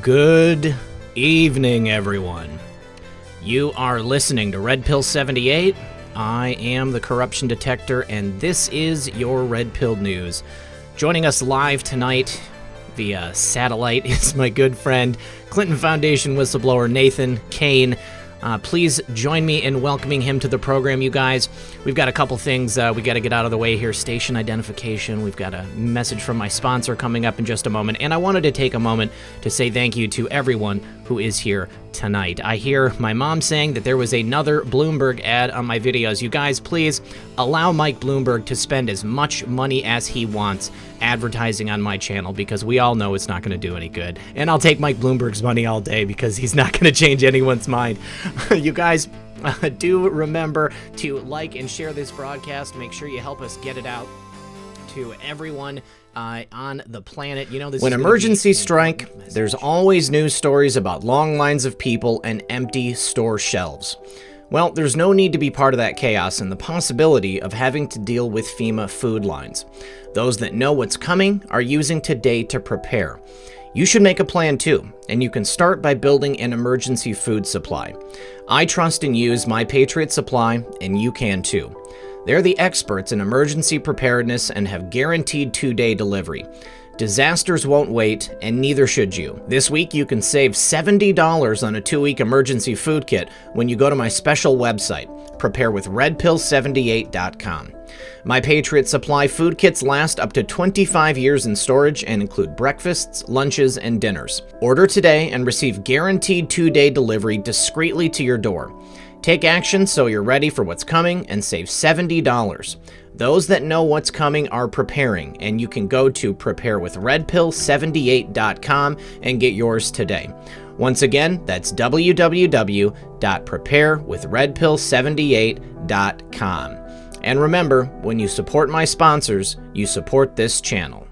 Good evening, everyone. You are listening to Red Pill 78. I am the Corruption Detector, and this is your Red Pill News. Joining us live tonight via satellite is my good friend, Clinton Foundation whistleblower Nathan Cain. Please join me in welcoming him to the program, you guys. We've got a couple things we got to get out of the way here. Station identification. We've got a message from my sponsor coming up in just a moment. And I wanted to take a moment to say thank you to everyone who is here tonight. I hear my mom saying that there was another Bloomberg ad on my videos. You guys, please allow Mike Bloomberg to spend as much money as he wants advertising on my channel, because we all know it's not going to do any good. And I'll take Mike Bloomberg's money all day because he's not going to change anyone's mind. You guys, do remember to like and share this broadcast. Make sure you help us get it out to everyone on the planet. You know, this when emergencies strike, there's always news stories about long lines of people and empty store shelves. Well, there's no need to be part of that chaos and the possibility of having to deal with FEMA food lines. Those that know what's coming are using today to prepare. You should make a plan too, and you can start by building an emergency food supply. I trust and use My Patriot Supply, and you can too. They're the experts in emergency preparedness and have guaranteed 2-day delivery. Disasters won't wait, and neither should you. This week, you can save $70 on a 2-week emergency food kit when you go to my special website, preparewithredpill78.com. My Patriot Supply food kits last up to 25 years in storage and include breakfasts, lunches, and dinners. Order today and receive guaranteed 2-day delivery discreetly to your door. Take action so you're ready for what's coming and save $70. Those that know what's coming are preparing, and you can go to preparewithredpill78.com and get yours today. Once again, that's www.preparewithredpill78.com. And remember, when you support my sponsors, you support this channel.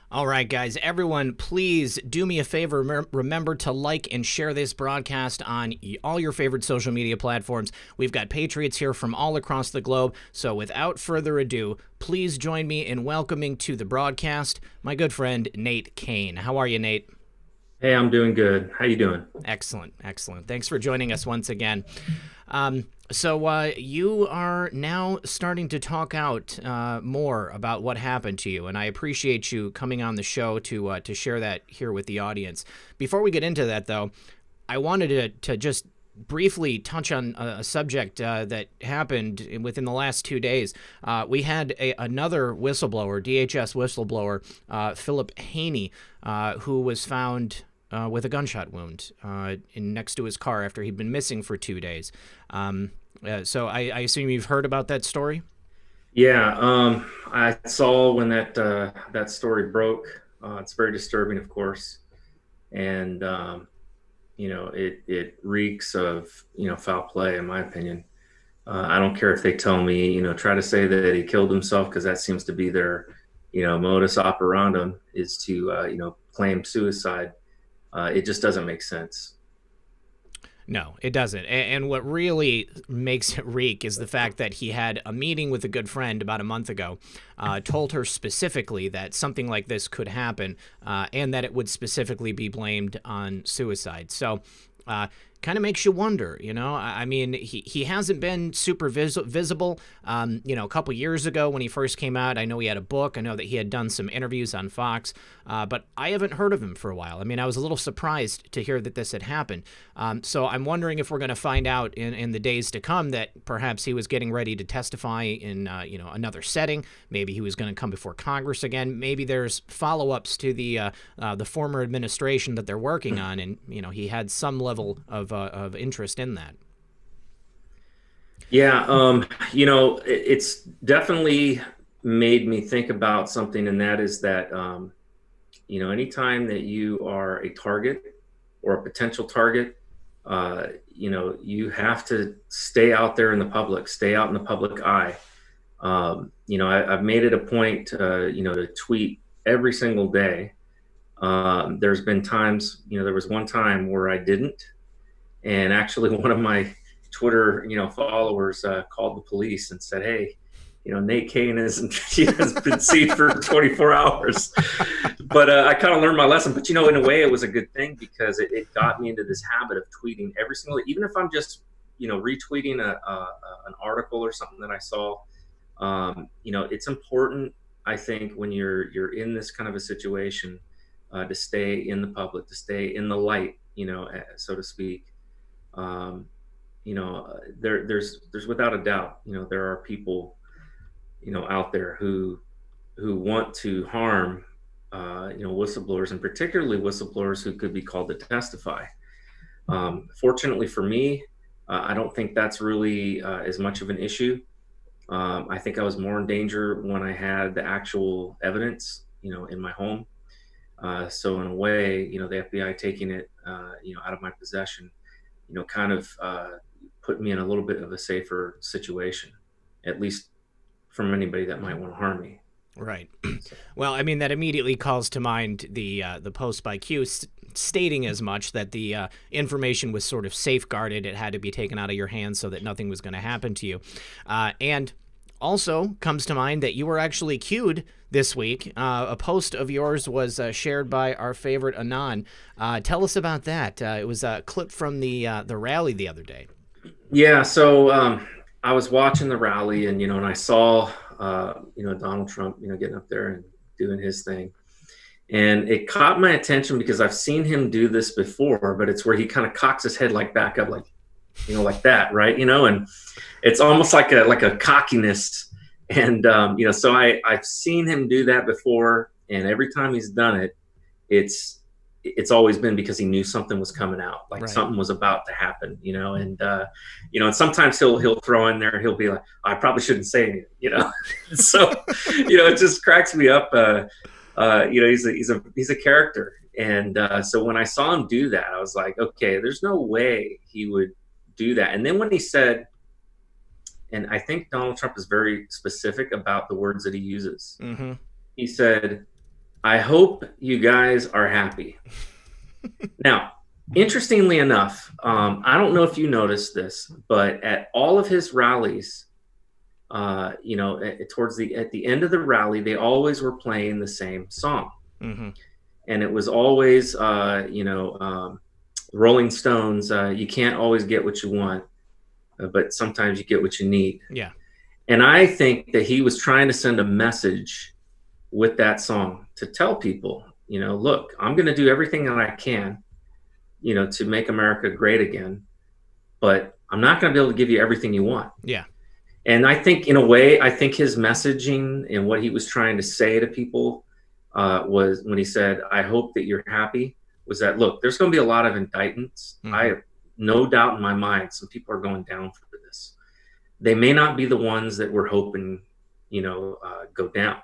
All right, guys, everyone, please do me a favor. Remember to like and share this broadcast on all your favorite social media platforms. We've got patriots here from all across the globe. So without further ado, please join me in welcoming to the broadcast my good friend, Nate Cain. How are you, Nate? Hey, I'm doing good. How you doing? Excellent, excellent. Thanks for joining us once again. So you are now starting to talk out more about what happened to you, and I appreciate you coming on the show to share that here with the audience. Before we get into that, though, I wanted to just briefly touch on a subject that happened within the last 2 days. We had another whistleblower, DHS whistleblower, Philip Haney, who was found with a gunshot wound next to his car after he'd been missing for 2 days. So I assume you've heard about that story? Yeah, I saw when that story broke. It's very disturbing, of course, and it reeks of foul play, in my opinion. I don't care if they tell me try to say that he killed himself, because that seems to be their modus operandum, is to claim suicide. It just doesn't make sense. No, it doesn't. And what really makes it reek is the fact that he had a meeting with a good friend about a month ago, told her specifically that something like this could happen, and that it would specifically be blamed on suicide. So kind of makes you wonder, I mean, he hasn't been super visible. A couple years ago when he first came out, I know he had a book. I know that he had done some interviews on Fox, but I haven't heard of him for a while. I mean, I was a little surprised to hear that this had happened. So I'm wondering if we're going to find out in the days to come that perhaps he was getting ready to testify in, another setting. Maybe he was going to come before Congress again. Maybe there's follow-ups to the former administration that they're working on, and, he had some level of interest in that. Yeah, it's definitely made me think about something, and that is that, anytime that you are a target or a potential target, you have to stay out there in the public, stay out in the public eye. I've made it a point, to tweet every single day. There's been times, there was one time where I didn't. And actually one of my Twitter, followers called the police and said, hey, Nate Cain he has been seen for 24 hours. But I kind of learned my lesson. But, in a way, it was a good thing because it got me into this habit of tweeting every single day, even if I'm just, retweeting an article or something that I saw. It's important, I think, when you're in this kind of a situation, to stay in the public, to stay in the light, so to speak. There's without a doubt, there are people, out there who want to harm, whistleblowers, and particularly whistleblowers who could be called to testify. Fortunately for me, I don't think that's really as much of an issue. I think I was more in danger when I had the actual evidence, in my home. So in a way, the FBI taking it, out of my possession, kind of put me in a little bit of a safer situation, at least from anybody that might want to harm me. Right. Well, I mean, that immediately calls to mind the post by Q stating as much, that the information was sort of safeguarded. It had to be taken out of your hands so that nothing was going to happen to you. And also comes to mind that you were actually Q'd this week. A post of yours was shared by our favorite Anon. Tell us about that. It was a clip from the rally the other day. Yeah, so I was watching the rally, and and I saw Donald Trump getting up there and doing his thing, and it caught my attention because I've seen him do this before, but it's where he kind of cocks his head like back up, like like that, right? And it's almost like a cockiness, and so I've seen him do that before, and every time he's done it, it's always been because he knew something was coming out, like something was about to happen, and and sometimes he'll throw in there, he'll be like, I probably shouldn't say anything, so it just cracks me up. He's a character, and so when I saw him do that, I was like, okay, there's no way he would do that. And then when he said, and I think Donald Trump is very specific about the words that he uses. Mm-hmm. He said, I hope you guys are happy. Now, interestingly enough, I don't know if you noticed this, but at all of his rallies, towards at the end of the rally, they always were playing the same song. Mm-hmm. And it was always, Rolling Stones, you can't always get what you want, but sometimes you get what you need. Yeah. And I think that he was trying to send a message with that song to tell people, look, I'm going to do everything that I can, to make America great again, but I'm not going to be able to give you everything you want. Yeah. And I think in a way, his messaging and what he was trying to say to people was when he said, I hope that you're happy, was that, look, there's going to be a lot of indictments. Mm-hmm. I have no doubt in my mind some people are going down for this. They may not be the ones that we're hoping, go down.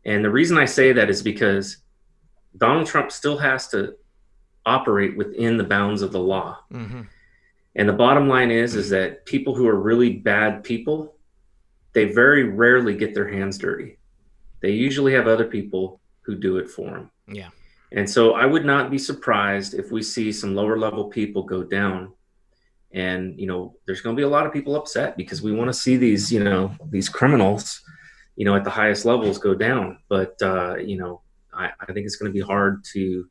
And the reason I say that is because Donald Trump still has to operate within the bounds of the law. Mm-hmm. And the bottom line is that people who are really bad people, they very rarely get their hands dirty. They usually have other people who do it for them. Yeah. And so I would not be surprised if we see some lower level people go down, and, there's going to be a lot of people upset because we want to see these, these criminals, at the highest levels go down. But, I think it's going to be hard to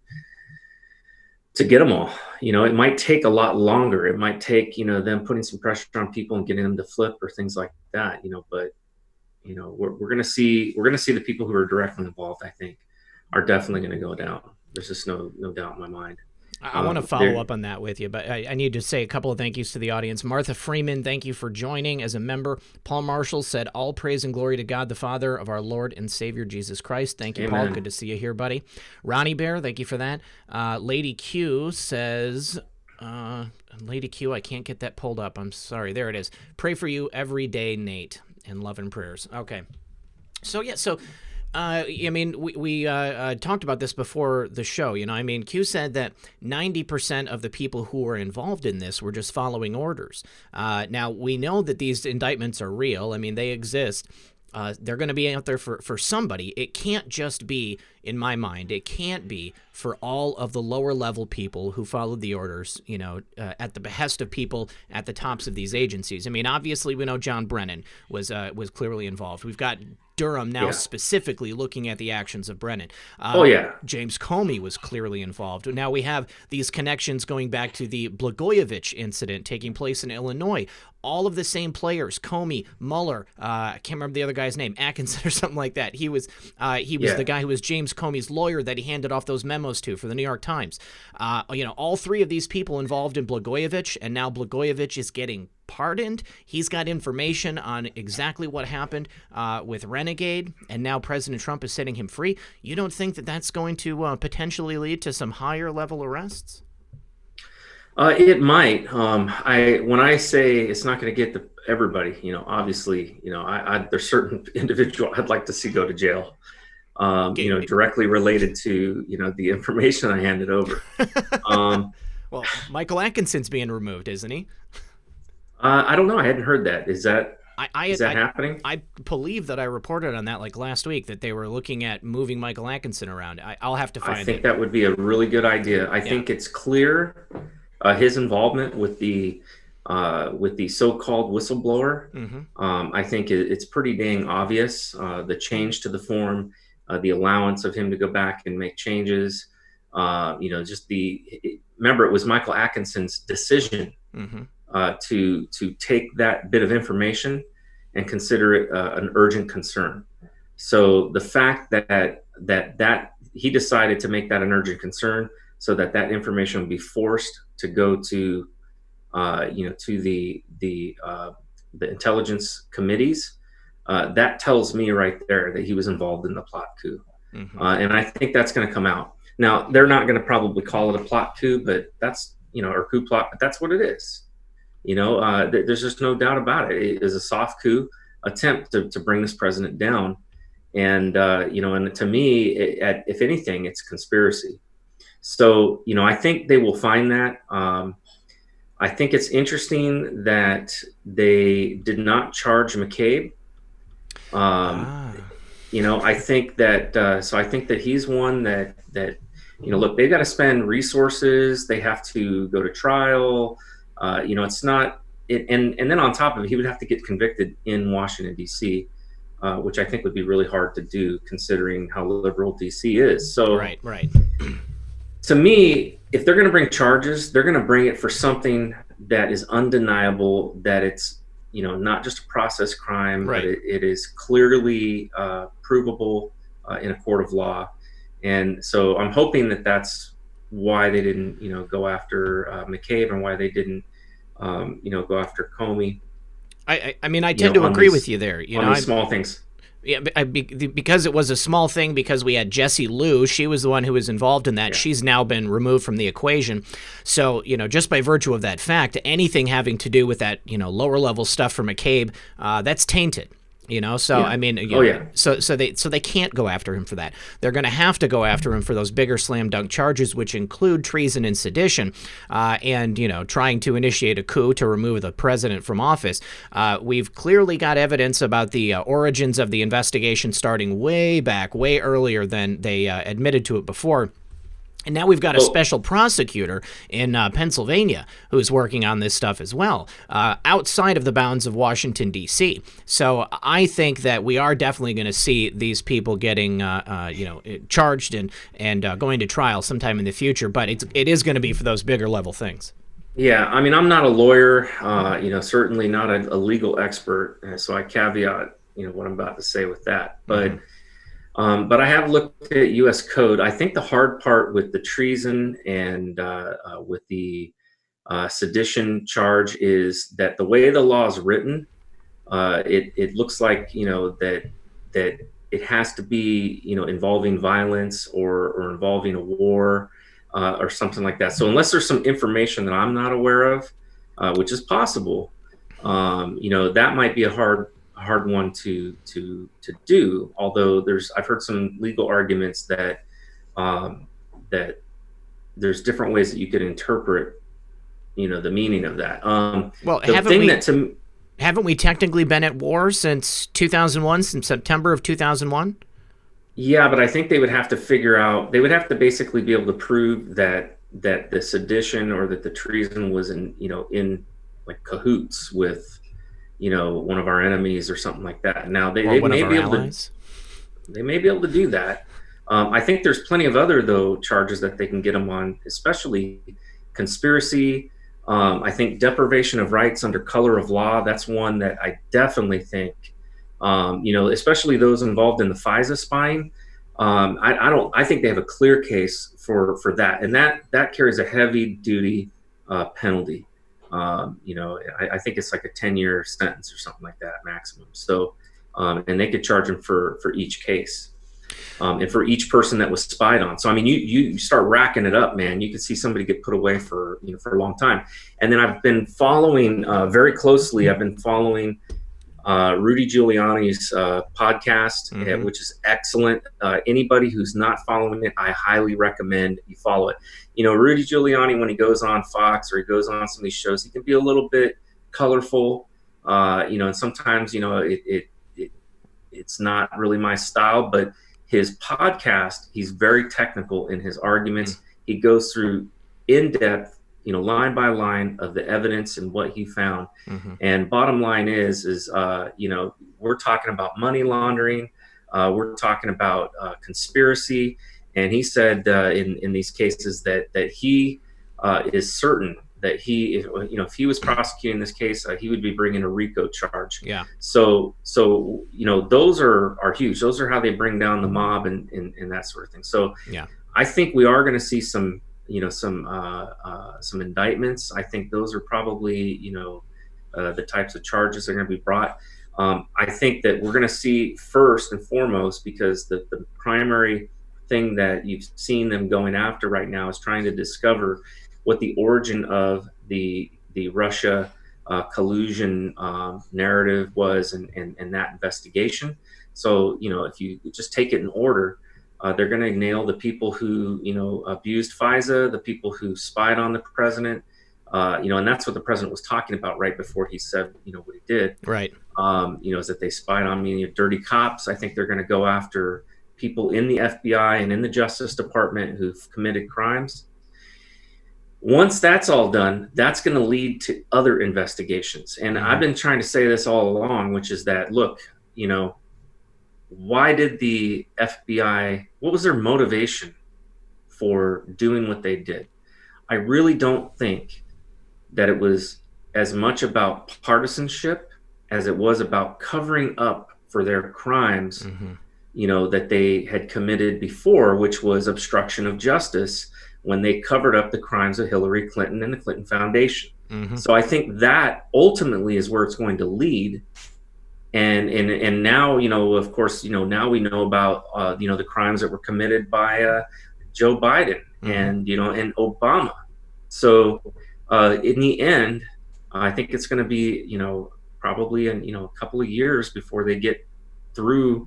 get them all. It might take a lot longer. It might take, them putting some pressure on people and getting them to flip or things like that, but, we're going to see the people who are directly involved, I think, are definitely going to go down. There's just no doubt in my mind. I want to follow up on that with you, but I need to say a couple of thank yous to the audience. Martha Freeman, thank you for joining as a member. Paul Marshall said, all praise and glory to God the Father of our Lord and Savior Jesus Christ. Thank you, Amen. Paul. Good to see you here, buddy. Ronnie Bear, thank you for that. Lady Q says, Lady Q, I can't get that pulled up. I'm sorry. There it is. Pray for you every day, Nate, and love and prayers. Okay. So, yeah, we talked about this before the show. Q said that 90% of the people who were involved in this were just following orders. Now, we know that these indictments are real. They exist. They're going to be out there for somebody. It can't just be in my mind, it can't be for all of the lower level people who followed the orders, at the behest of people at the tops of these agencies. I mean, obviously, we know John Brennan was clearly involved. We've got Durham now specifically looking at the actions of Brennan. James Comey was clearly involved. Now we have these connections going back to the Blagojevich incident taking place in Illinois. All of the same players, Comey, Mueller, I can't remember the other guy's name, Atkinson or something like that. He was the guy who was James Comey's lawyer that he handed off those memos to for the New York Times. All three of these people involved in Blagojevich, and now Blagojevich is getting pardoned. He's got information on exactly what happened with Renegade, and now President Trump is setting him free. You don't think that that's going to potentially lead to some higher level arrests? It might. When I say it's not going to get to everybody, obviously, there's certain individual I'd like to see go to jail. Directly related to the information I handed over. Well, Michael Atkinson's being removed, isn't he? I don't know. I hadn't heard that. Is that happening? I believe that I reported on that last week that they were looking at moving Michael Atkinson around. I'll have to find it. I think that would be a really good idea. I think it's clear his involvement with the so-called whistleblower. Mm-hmm. I think it's pretty dang obvious. The change to the form, the allowance of him to go back and make changes. Remember, it was Michael Atkinson's decision. Mm-hmm. To take that bit of information and consider it an urgent concern. So the fact that he decided to make that an urgent concern, so that information would be forced to go to the intelligence committees, that tells me right there that he was involved in the plot coup. Mm-hmm. And I think that's going to come out. Now, they're not going to probably call it a plot coup, but that's or coup plot, but that's what it is. There's just no doubt about it. It is a soft coup attempt to bring this president down. And, and to me, if anything, it's conspiracy. So, I think they will find that. I think it's interesting that they did not charge McCabe. I think that he's one that look, they've got to spend resources. They have to go to trial. It's not it, and then on top of it, he would have to get convicted in Washington, D.C., which I think would be really hard to do considering how liberal D.C. is. So right. To me, if they're going to bring charges, they're going to bring it for something that is undeniable, that it's, not just a process crime, but it is clearly provable in a court of law. And so I'm hoping that that's why they didn't, go after McCabe, and why they didn't, go after Comey. I tend to agree with you there. On these small things. Yeah, because it was a small thing, because we had Jessie Liu, she was the one who was involved in that. Yeah. She's now been removed from the equation. So, just by virtue of that fact, anything having to do with that, lower level stuff for McCabe, that's tainted. So they can't go after him for that. They're going to have to go after him for those bigger slam dunk charges, which include treason and sedition, and trying to initiate a coup to remove the president from office. We've clearly got evidence about the origins of the investigation starting way back, way earlier than they admitted to it before. And now we've got a special prosecutor in Pennsylvania who's working on this stuff as well, outside of the bounds of Washington, D.C. So I think that we are definitely going to see these people getting, charged and going to trial sometime in the future. But it is going to be for those bigger level things. Yeah, I'm not a lawyer, certainly not a legal expert. So I caveat, what I'm about to say with that. But I have looked at U.S. code. I think the hard part with the treason and with the sedition charge is that the way the law is written, it looks like that it has to be involving violence or involving a war or something like that. So unless there's some information that I'm not aware of, which is possible, that might be a hard one to do. Although I've heard some legal arguments that that there's different ways that you could interpret the meaning of that. Haven't we technically been at war since 2001, since September of 2001? Yeah, but I think they would have to figure out, they would have to basically be able to prove that the sedition or that the treason was in like cahoots with, one of our enemies or something like that. Now Or they one of may our be able allies? they may be able to do that. I think there's plenty of other though charges that they can get them on, especially conspiracy. I think deprivation of rights under color of law. That's one that I definitely think, especially those involved in the FISA spying. I don't. I think they have a clear case for that, and that carries a heavy duty penalty. I think it's like a 10-year sentence or something like that maximum. So, and they could charge them for each case. And for each person that was spied on. So I mean, you start racking it up, man. You could see somebody get put away for for a long time. And then I've been following very closely. I've been following Rudy Giuliani's podcast, which is excellent. Anybody who's not following it, I highly recommend you follow it. Rudy Giuliani, when he goes on Fox or he goes on some of these shows, he can be a little bit colorful, and sometimes it's not really my style, but his podcast, he's very technical in his arguments. He goes through in depth, line by line of the evidence and what he found. And bottom line is we're talking about money laundering. We're talking about conspiracy. And he said in these cases that he is certain that if he was prosecuting this case, he would be bringing a RICO charge. Yeah. So those are huge. Those are how they bring down the mob and that sort of thing. So yeah, I think we are going to see some indictments. I think those are probably the types of charges that are going to be brought. I think that we're going to see first and foremost, because the primary thing that you've seen them going after right now is trying to discover what the origin of the Russia collusion narrative was and that investigation. So if you just take it in order, they're going to nail the people who abused FISA, the people who spied on the president, and that's what the president was talking about right before he said what he did. Right. Is that they spied on me, dirty cops. I think they're going to go after people in the FBI and in the Justice Department who've committed crimes. Once that's all done, that's going to lead to other investigations. And I've been trying to say this all along, which is that, look, why did the FBI, what was their motivation for doing what they did? I really don't think that it was as much about partisanship as it was about covering up for their crimes, that they had committed before, which was obstruction of justice, when they covered up the crimes of Hillary Clinton and the Clinton Foundation. So I think that ultimately is where it's going to lead. And now, of course, now we know about, the crimes that were committed by Joe Biden and Obama. So in the end, I think it's going to be, probably a couple of years before they get through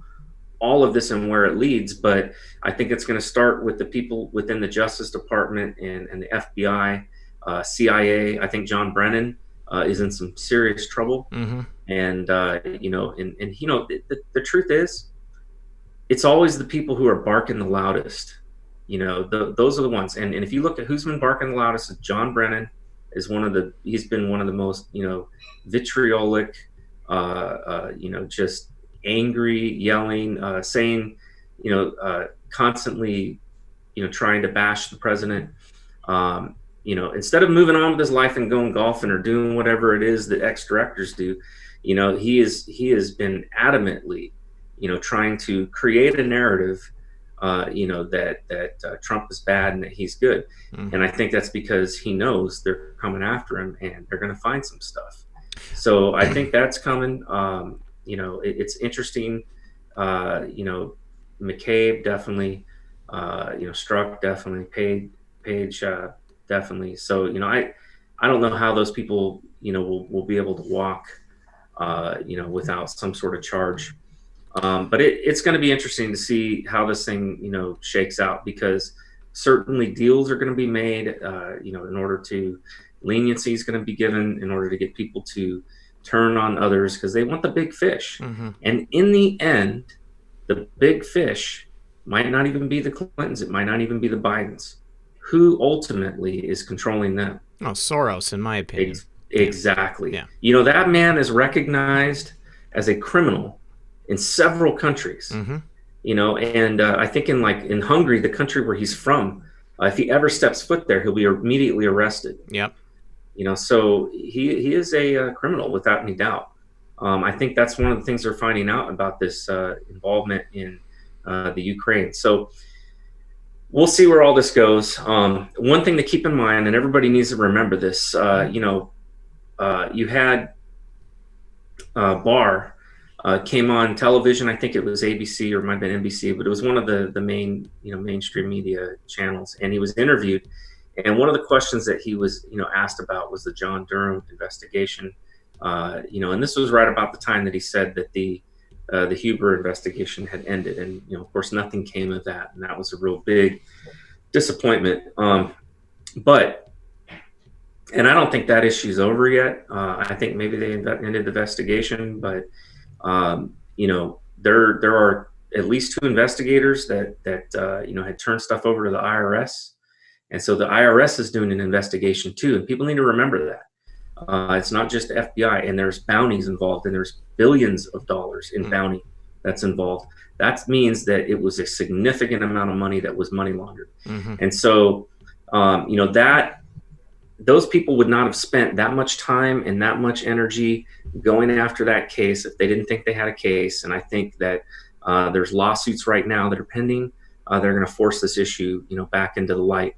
all of this and where it leads. But I think it's going to start with the people within the Justice Department and the FBI, CIA. I think John Brennan is in some serious trouble. And the truth is, it's always the people who are barking the loudest. Those are the ones. And if you look at who's been barking the loudest, John Brennan is he's been one of the most, vitriolic, just angry, yelling, saying, constantly, trying to bash the president. Instead of moving on with his life and going golfing or doing whatever it is that ex-directors do, he has been adamantly, trying to create a narrative, that Trump is bad and that he's good. And I think that's because he knows they're coming after him and they're going to find some stuff. So I think that's coming. It's interesting. McCabe definitely, Strzok definitely, Page definitely. So I don't know how those people will be able to walk without some sort of charge. But it's going to be interesting to see how this thing shakes out, because certainly deals are going to be made in order to, leniency is going to be given in order to get people to turn on others because they want the big fish. And in the end, the big fish Might not even be the Clintons. It might not even be the Bidens. Who ultimately is controlling them? Oh, Soros, in my opinion. Exactly. Yeah. You know, that man is recognized as a criminal in several countries. Mm-hmm. You know, and I think in Hungary, the country where he's from, if he ever steps foot there, he'll be immediately arrested. Yep. You know, so he is a criminal without any doubt. I think that's one of the things they're finding out about this involvement in the Ukraine. So we'll see where all this goes. One thing to keep in mind, and everybody needs to remember this, you know, you had Barr came on television. I think it was ABC or it might have been NBC, but it was one of the main, you know, mainstream media channels. And he was interviewed. And one of the questions that he was, you know, asked about was the John Durham investigation. You know, and this was right about the time that he said that the Huber investigation had ended. And, you know, of course, nothing came of that. And that was a real big disappointment. But and I don't think that issue's over yet. I think maybe they ended the investigation, but you know, there are at least two investigators that you know, had turned stuff over to the IRS, and so the IRS is doing an investigation too. And people need to remember that it's not just the FBI, and there's bounties involved, and there's billions of dollars in bounty that's involved. That means that it was a significant amount of money that was money laundered, and so you know, that those people would not have spent that much time and that much energy going after that case if they didn't think they had a case. And I think that there's lawsuits right now that are pending. They're going to force this issue, you know, back into the light.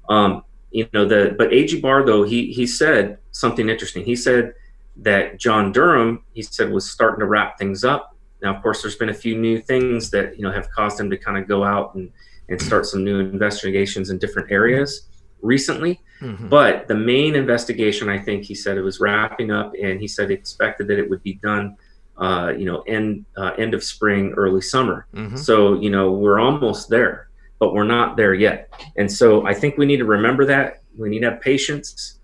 You know, but AG Barr, though, he said something interesting. He said that John Durham, he said, was starting to wrap things up. Now, of course, there's been a few new things that, you know, have caused him to kind of go out and start some new investigations in different areas recently. But the main investigation, I think he said it was wrapping up, and he said he expected that it would be done, you know, end of spring, early summer. So, you know, we're almost there, but we're not there yet. And so I think we need to remember that. We need to have patience.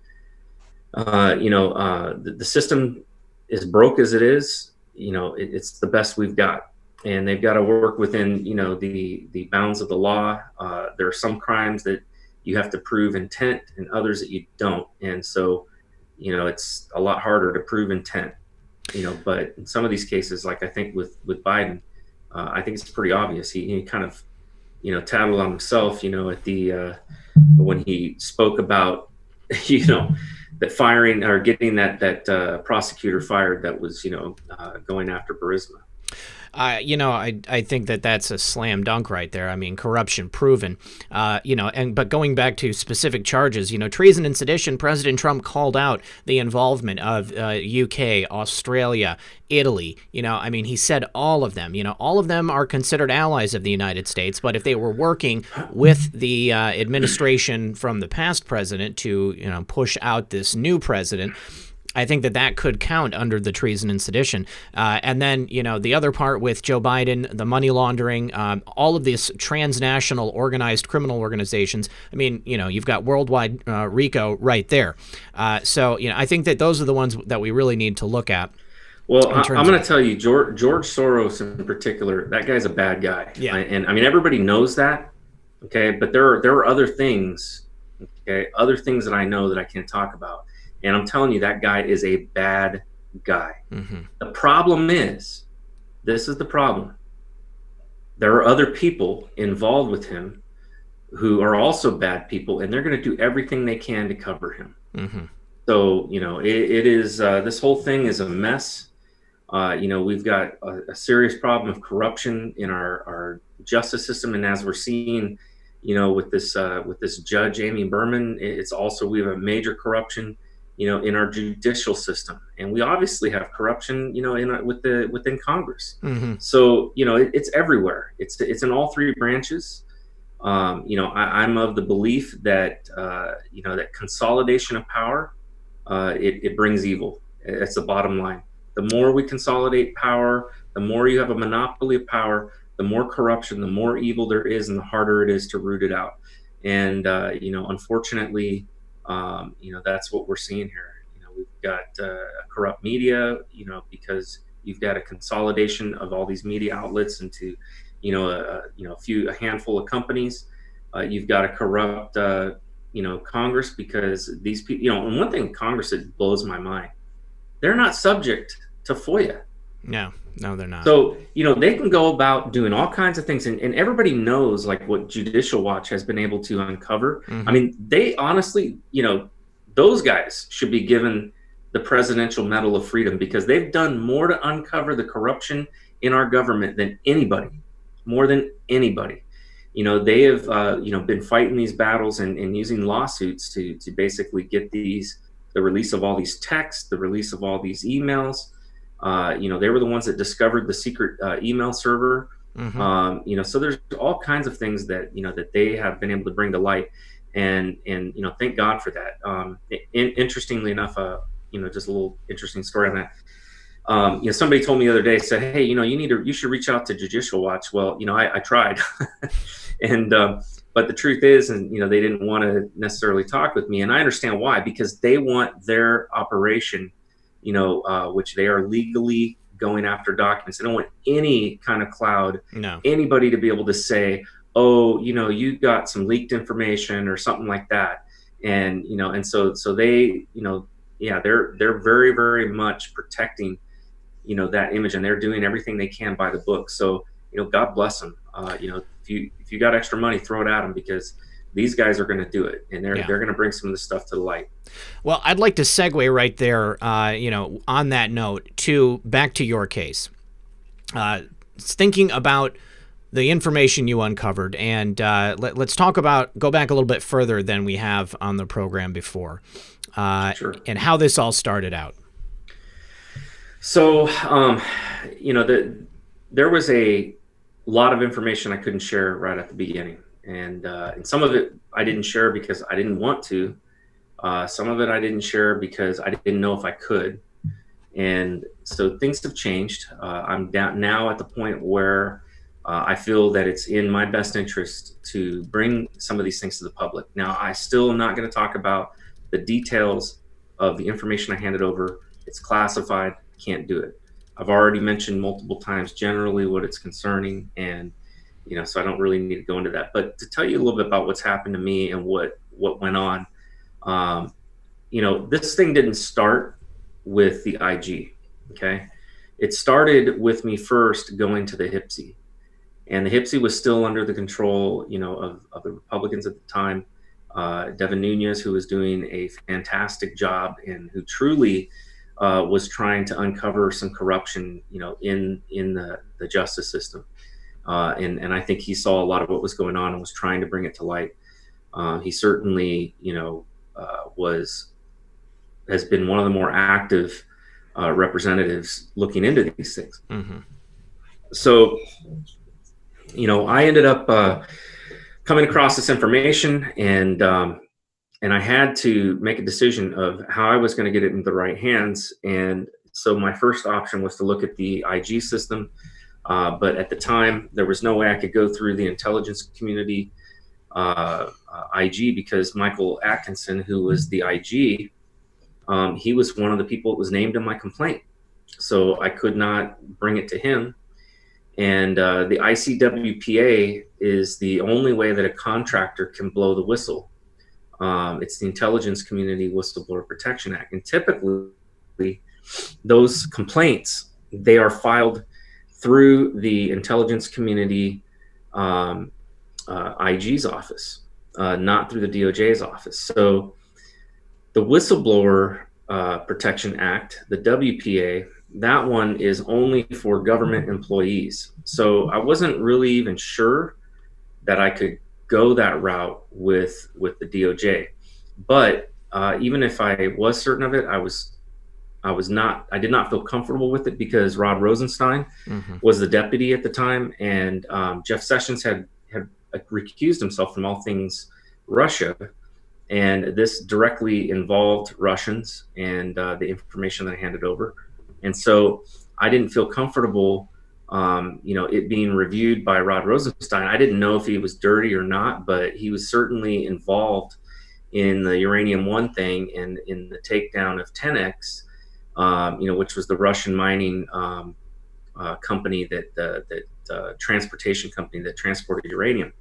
You know, the system is broke as it is. You know, it's the best we've got, and they've got to work within, you know, the bounds of the law. There are some crimes that you have to prove intent, and others that you don't. And so, you know, it's a lot harder to prove intent, you know, but in some of these cases, like I think with Biden, I think it's pretty obvious. He kind of, you know, tattled on himself, you know, at the, when he spoke about, you know, that firing or getting that prosecutor fired that was, you know, going after Burisma. You know, I think that that's a slam dunk right there. I mean, corruption proven. You know, but going back to specific charges, you know, treason and sedition, President Trump called out the involvement of UK, Australia, Italy. You know, I mean, he said all of them. You know, all of them are considered allies of the United States. But if they were working with the administration from the past president to, you know, push out this new president, I think that could count under the treason and sedition. And then, you know, the other part with Joe Biden, the money laundering, all of these transnational organized criminal organizations. I mean, you know, you've got worldwide RICO right there. So, you know, I think that those are the ones that we really need to look at. Well, I'm going to tell you, George Soros in particular, that guy's a bad guy. Yeah. And I mean, everybody knows that. Okay. But there are other things. Okay. Other things that I know that I can't talk about. And I'm telling you, that guy is a bad guy. The problem is, this is the problem. There are other people involved with him who are also bad people, and they're going to do everything they can to cover him. So, you know, it is, this whole thing is a mess. You know, we've got a serious problem of corruption in our justice system. And as we're seeing, you know, with this judge, Amy Berman, it's also, we have a major corruption, you know, in our judicial system, and we obviously have corruption, you know, within Congress. So, you know, it's everywhere. It's in all three branches. You know, I'm of the belief that you know, that consolidation of power, it brings evil. That's the bottom line. The more we consolidate power, the more you have a monopoly of power, the more corruption, the more evil there is, and the harder it is to root it out. And you know, unfortunately, you know, that's what we're seeing here. You know, we've got a corrupt media, you know, because you've got a consolidation of all these media outlets into, a handful of companies. You've got a corrupt, Congress, because these people, and one thing Congress, that blows my mind, they're not subject to FOIA. No, they're not. So, they can go about doing all kinds of things, and everybody knows like what Judicial Watch has been able to uncover. Mm-hmm. I mean, they honestly, those guys should be given the Presidential Medal of Freedom, because they've done more to uncover the corruption in our government than anybody, more than anybody. They have, been fighting these battles and using lawsuits to basically get the release of all these texts, the release of all these emails. They were the ones that discovered the secret email server. Mm-hmm. So there's all kinds of things that, that they have been able to bring to light, and thank God for that. Interestingly enough, just a little interesting story on that. Somebody told me the other day, said, hey, you should reach out to Judicial Watch. Well, I tried, but the truth is, they didn't want to necessarily talk with me, and I understand why, because they want their operation, which they are legally going after documents. They don't want any kind of cloud, anybody to be able to say, oh, you got some leaked information or something like that. And, so they, they're very, very much protecting, that image, and they're doing everything they can by the book. So, God bless them. If you got extra money, throw it at them, because these guys are going to do it, and they're going to bring some of the stuff to the light. Well, I'd like to segue right there, on that note, back to your case. Thinking about the information you uncovered, and let's go back a little bit further than we have on the program before, Sure. And how this all started out. So, there was a lot of information I couldn't share right at the beginning, and some of it I didn't share because I didn't want to. Some of it I didn't share because I didn't know if I could. And so things have changed. I'm down now at the point where I feel that it's in my best interest to bring some of these things to the public. Now, I still am not going to talk about the details of the information I handed over. It's classified. Can't do it. I've already mentioned multiple times generally what it's concerning, and so I don't really need to go into that. But to tell you a little bit about what's happened to me and what went on, this thing didn't start with the IG. Okay, it started with me first going to the HPSI, and the HPSI was still under the control, of the Republicans at the time. Devin Nunes, who was doing a fantastic job and who truly was trying to uncover some corruption, in the justice system. And I think he saw a lot of what was going on and was trying to bring it to light. He certainly, has been one of the more active representatives looking into these things. Mm-hmm. So, I ended up coming across this information, and I had to make a decision of how I was going to get it into the right hands. And so my first option was to look at the IG system. But at the time, there was no way I could go through the intelligence community IG, because Michael Atkinson, who was the IG, he was one of the people that was named in my complaint. So I could not bring it to him. And the ICWPA is the only way that a contractor can blow the whistle. It's the Intelligence Community Whistleblower Protection Act. And typically, those complaints, they are filed through the Intelligence Community IG's office, not through the DOJ's office. So the Whistleblower Protection Act, the WPA, that one is only for government employees. So I wasn't really even sure that I could go that route with the DOJ. But even if I was certain of it, I did not feel comfortable with it, because Rod Rosenstein was the deputy at the time, and Jeff Sessions had recused himself from all things Russia, and this directly involved Russians and the information that I handed over. And so I didn't feel comfortable, it being reviewed by Rod Rosenstein. I didn't know if he was dirty or not, but he was certainly involved in the Uranium One thing and in the takedown of 10X, which was the Russian mining company transportation company that transported uranium.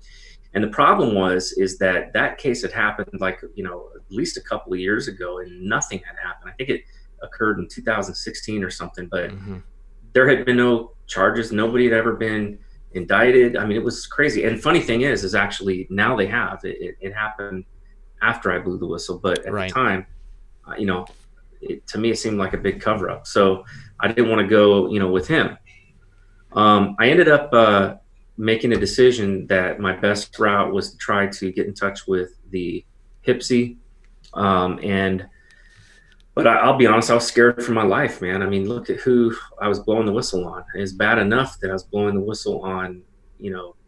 And the problem is that case had happened like, at least a couple of years ago, and nothing had happened. I think it occurred in 2016 or something, but there had been no charges. Nobody had ever been indicted. I mean, it was crazy. And funny thing is actually now they have. It happened after I blew the whistle, but at the time, to me, it seemed like a big cover up. So I didn't want to go, with him. I ended up making a decision that my best route was to try to get in touch with the HPSI. But I'll be honest, I was scared for my life, man. I mean, look at who I was blowing the whistle on. It's bad enough that I was blowing the whistle on,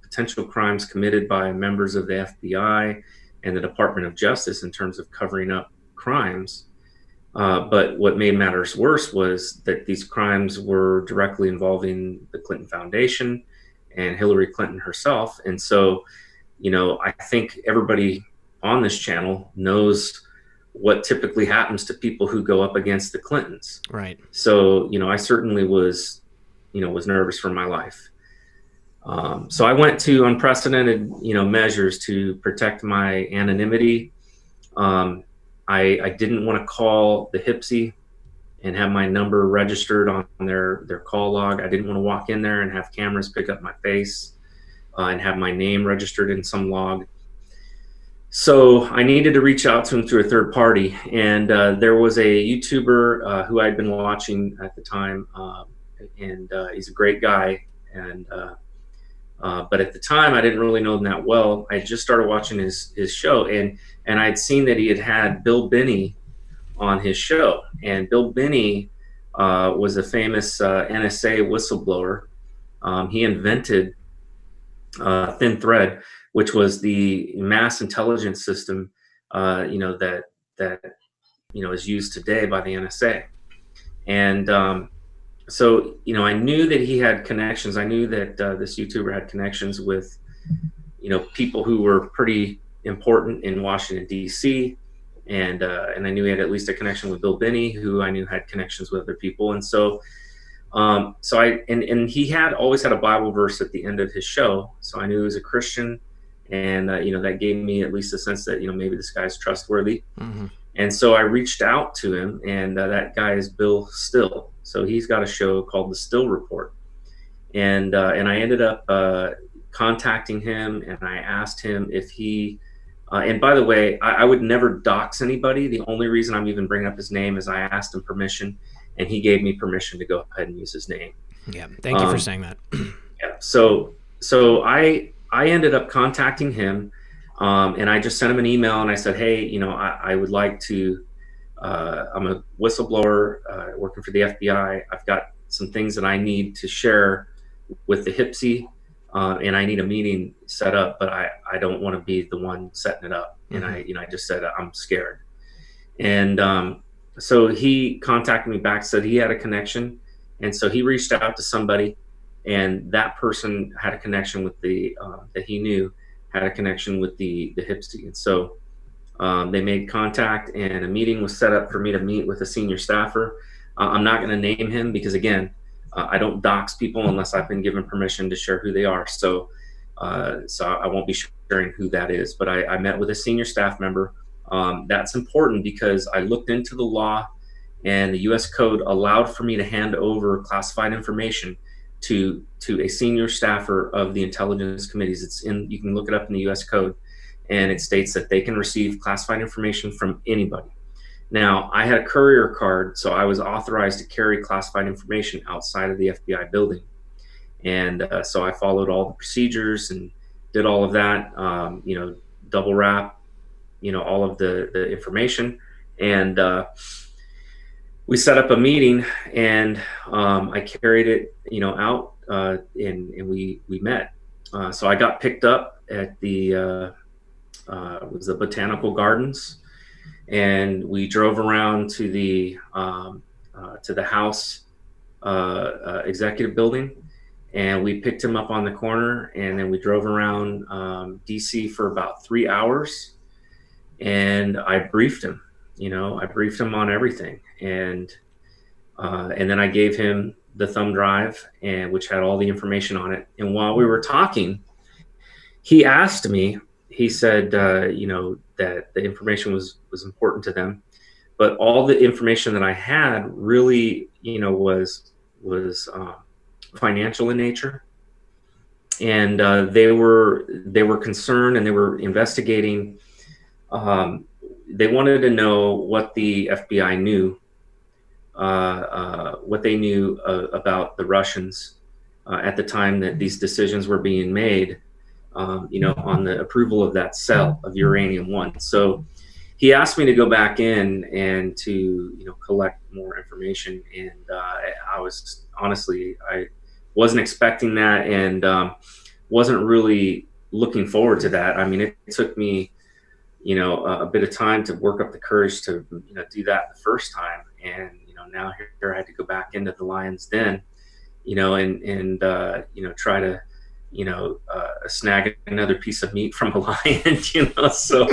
potential crimes committed by members of the FBI and the Department of Justice in terms of covering up crimes. But what made matters worse was that these crimes were directly involving the Clinton Foundation and Hillary Clinton herself. And so, I think everybody on this channel knows what typically happens to people who go up against the Clintons. Right. So, I certainly was nervous for my life. So I went to unprecedented, measures to protect my anonymity. I didn't want to call the HPSI and have my number registered on their call log. I didn't want to walk in there and have cameras pick up my face and have my name registered in some log. So I needed to reach out to him through a third party. And there was a YouTuber who I'd been watching at the time, and he's a great guy. And but at the time, I didn't really know him that well. I just started watching his show, and I'd seen that he had Bill Binney on his show. And Bill Binney was a famous NSA whistleblower. He invented Thin Thread, which was the mass intelligence system, that is used today by the NSA. And so, I knew that he had connections. I knew that this YouTuber had connections with, people who were pretty important in Washington, D.C. And I knew he had at least a connection with Bill Binney, who I knew had connections with other people. And so, he had always had a Bible verse at the end of his show. So I knew he was a Christian. And, that gave me at least a sense that, maybe this guy's trustworthy. Mm-hmm. And so I reached out to him, and that guy is Bill Still. So he's got a show called The Still Report. And I ended up contacting him, and I asked him if he, and by the way, I would never dox anybody. The only reason I'm even bringing up his name is I asked him permission, and he gave me permission to go ahead and use his name. Yeah, thank you for saying that. Yeah, so I ended up contacting him, and I just sent him an email, and I said, hey, I would like to, I'm a whistleblower working for the FBI. I've got some things that I need to share with the HPSI, and I need a meeting set up, but I don't want to be the one setting it up. Mm-hmm. And I just said, I'm scared. And so he contacted me back, said he had a connection. And so he reached out to somebody, and that person had a connection with that he knew had a connection with the HPSI. And so they made contact, and a meeting was set up for me to meet with a senior staffer. I'm not going to name him because, again, I don't dox people unless I've been given permission to share who they are. So I won't be sharing who that is. But I met with a senior staff member. That's important because I looked into the law, and the U.S. Code allowed for me to hand over classified information to a senior staffer of the intelligence committees. You can look it up in the U.S. Code, and it states that they can receive classified information from anybody. Now, I had a courier card, so I was authorized to carry classified information outside of the FBI building. And so I followed all the procedures and did all of that, double wrap, all of the information. And we set up a meeting, and I carried it, out, and we met. So I got picked up at it was the Botanical Gardens, and we drove around to the House Executive Building, and we picked him up on the corner, and then we drove around DC for about 3 hours, and I briefed him. I briefed him on everything, and then I gave him the thumb drive, and which had all the information on it. And while we were talking, he asked me. He said, that the information was important to them, but all the information that I had really, was financial in nature, and they were concerned, and they were investigating. They wanted to know what the FBI knew, what they knew about the Russians at the time that these decisions were being made, on the approval of that cell of uranium-1. So he asked me to go back in and to, collect more information. And I was honestly, I wasn't expecting that, and wasn't really looking forward to that. I mean, it took me, a bit of time to work up the courage to, do that the first time. And, now here I had to go back into the lion's den, and try to, snag another piece of meat from a lion, so,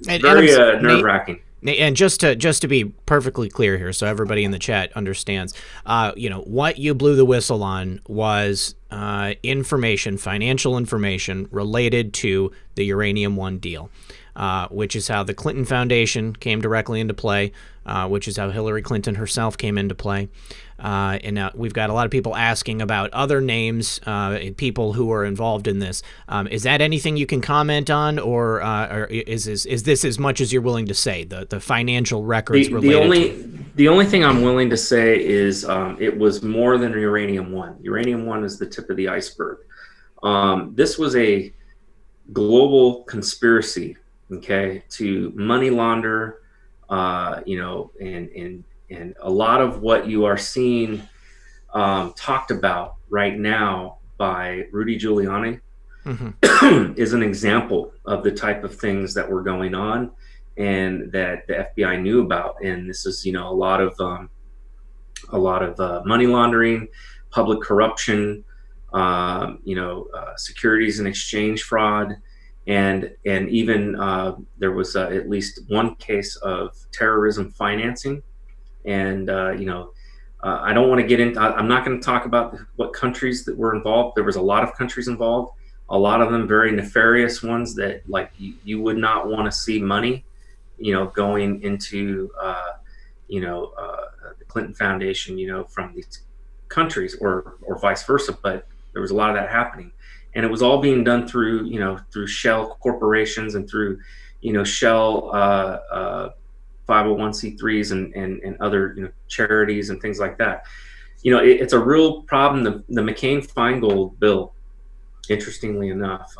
very nerve-wracking. And just to be perfectly clear here, so everybody in the chat understands, what you blew the whistle on was financial information related to the uranium-1 deal, which is how the Clinton Foundation came directly into play, which is how Hillary Clinton herself came into play. And now we've got a lot of people asking about other names, people who are involved in this. Is that anything you can comment on, or is this as much as you're willing to say, the financial records related? The only thing I'm willing to say is it was more than uranium-1. Uranium-1 is the tip of the iceberg. This was a global conspiracy, okay, to money launder, and a lot of what you are seeing talked about right now by Rudy Giuliani is an example of the type of things that were going on and that the FBI knew about. And this is, a lot of money laundering, public corruption, securities and exchange fraud, and even there was at least one case of terrorism financing. And I don't want to get into. I'm not going to talk about what countries that were involved. There was a lot of countries involved. A lot of them very nefarious ones that, like, you would not want to see money, going into the Clinton Foundation, from these countries, or vice versa. But there was a lot of that happening, and it was all being done through through shell corporations and through shell 501c3s and other charities and things like that. It's a real problem. The McCain-Feingold bill, interestingly enough,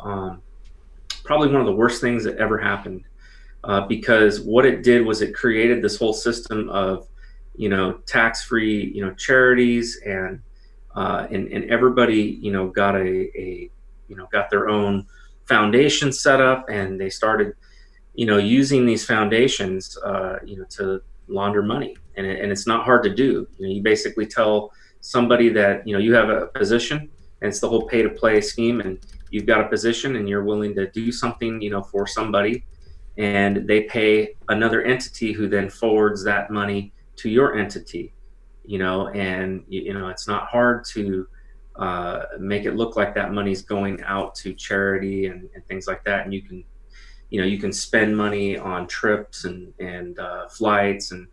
probably one of the worst things that ever happened, because what it did was it created this whole system of tax-free charities, and everybody got got their own foundation set up, and they started using these foundations, to launder money. And it's not hard to do. You basically tell somebody that, you have a position, and it's the whole pay to play scheme, and you've got a position and you're willing to do something, for somebody, and they pay another entity who then forwards that money to your entity, and, it's not hard to make it look like that money's going out to charity and things like that. And you can spend money on trips and flights and,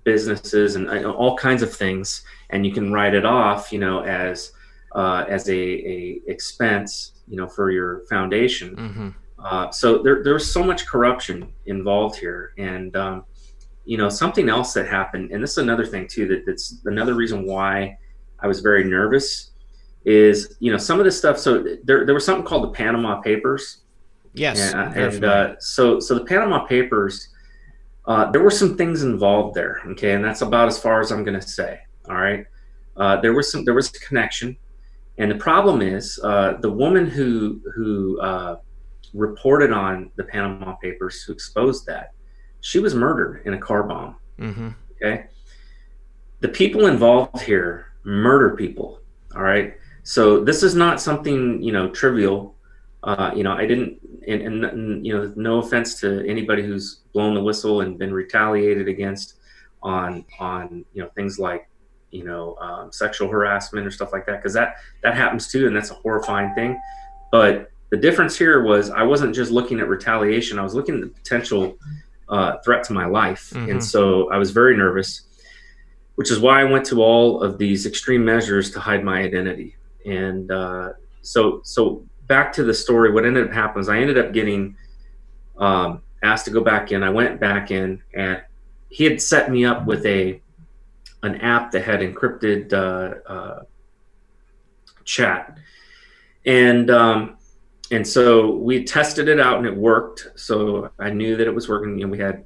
businesses and all kinds of things. And you can write it off, as a expense, for your foundation. So there's so much corruption involved here. And, something else that happened, and this is another thing too, that's another reason why I was very nervous, is, some of this stuff. So there was something called the Panama Papers. Yes. So the Panama Papers, there were some things involved there. Okay. And that's about as far as I'm going to say. All right. There was a connection. And the problem is, the woman who reported on the Panama Papers, who exposed that, she was murdered in a car bomb. Okay. The people involved here murder people. All right. So this is not something, trivial. I didn't, and no offense to anybody who's blown the whistle and been retaliated against on things like sexual harassment or stuff like that, because that happens too, and that's a horrifying thing. But the difference here was I wasn't just looking at retaliation; I was looking at the potential threat to my life, and so I was very nervous, which is why I went to all of these extreme measures to hide my identity. And so back to the story, what ended up happening is I ended up getting asked to go back in. I went back in, and he had set me up with an app that had encrypted chat, and so we tested it out, and it worked. So I knew that it was working, and we had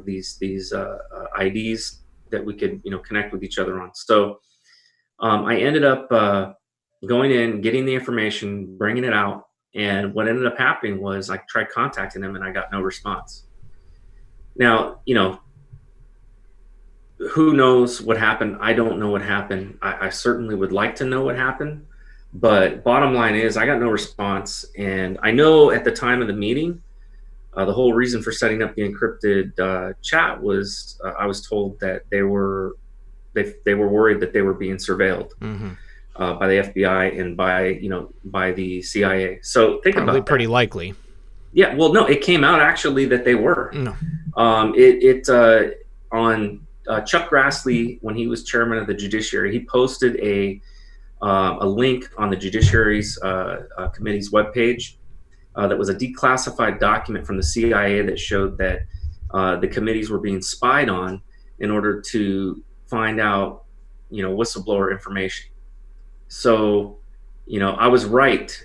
these IDs that we could connect with each other on. So I ended up going in, getting the information, bringing it out, and what ended up happening was I tried contacting them, and I got no response. Now, who knows what happened? I don't know what happened. I certainly would like to know what happened, but bottom line is I got no response. And I know at the time of the meeting, the whole reason for setting up the encrypted chat was I was told that they were worried that they were being surveilled by the FBI and by the CIA. So think Probably about pretty that. likely. Yeah, well, no, it came out actually that they were. No. On Chuck Grassley, when he was chairman of the Judiciary, he posted a link on the Judiciary's committee's webpage that was a declassified document from the CIA that showed that the committees were being spied on in order to find out, whistleblower information. So, I was right.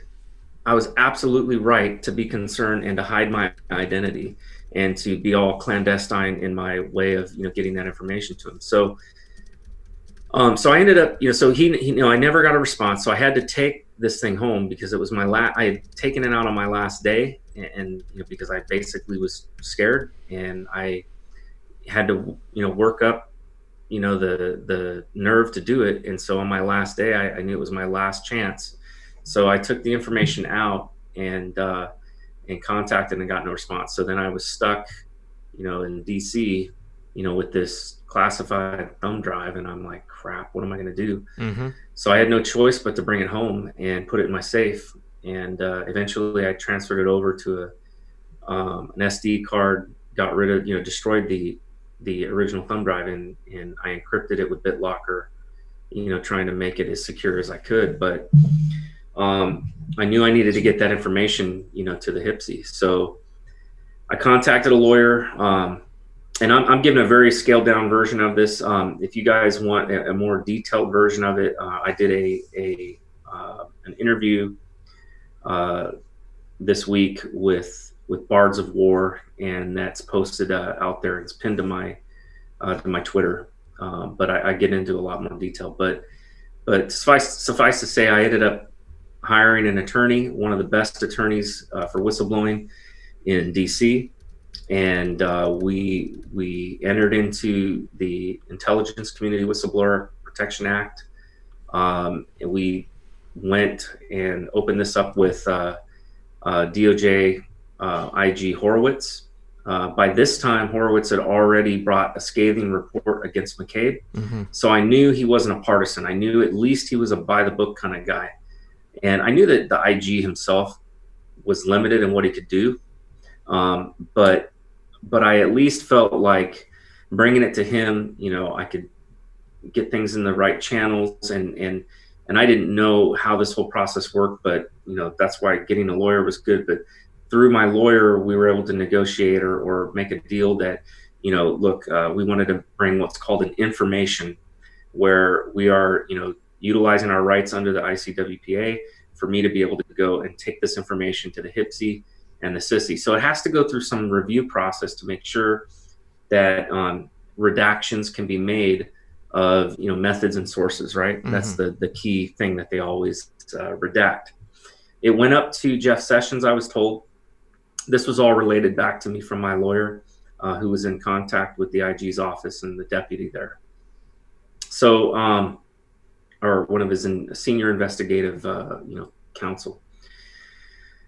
I was absolutely right to be concerned and to hide my identity and to be all clandestine in my way of, getting that information to him. So, so I ended up, so he, I never got a response. So I had to take this thing home because it was I had taken it out on my last day, and because I basically was scared, and I had to, work up, the nerve to do it. And so on my last day, I knew it was my last chance. So I took the information out and contacted and got no response. So then I was stuck, in DC, with this classified thumb drive, and I'm like, crap, what am I going to do? So I had no choice but to bring it home and put it in my safe. And eventually I transferred it over to an SD card, got rid of, destroyed the original thumb drive, and I encrypted it with BitLocker, trying to make it as secure as I could. But I knew I needed to get that information, to the HPSI. So I contacted a lawyer, and I'm giving a very scaled down version of this. If you guys want a more detailed version of it, I did an interview this week with Bards of War, and that's posted out there. It's pinned to my Twitter, but I get into a lot more detail. But suffice to say, I ended up hiring an attorney, one of the best attorneys for whistleblowing in DC, and we entered into the Intelligence Community Whistleblower Protection Act, and we went and opened this up with DOJ IG Horowitz. By this time, Horowitz had already brought a scathing report against McCabe. So I knew he wasn't a partisan. I knew at least he was a by the book kind of guy. And I knew that the IG himself was limited in what he could do. But I at least felt like bringing it to him, I could get things in the right channels, and I didn't know how this whole process worked, but that's why getting a lawyer was good. But through my lawyer, we were able to negotiate or make a deal that, look, we wanted to bring what's called an information, where we are, utilizing our rights under the ICWPA for me to be able to go and take this information to the HPSI and the CISI. So it has to go through some review process to make sure that redactions can be made of methods and sources, right? That's the key thing that they always redact. It went up to Jeff Sessions, I was told. This was all related back to me from my lawyer, who was in contact with the IG's office and the deputy there. So, or one of his senior investigative, counsel.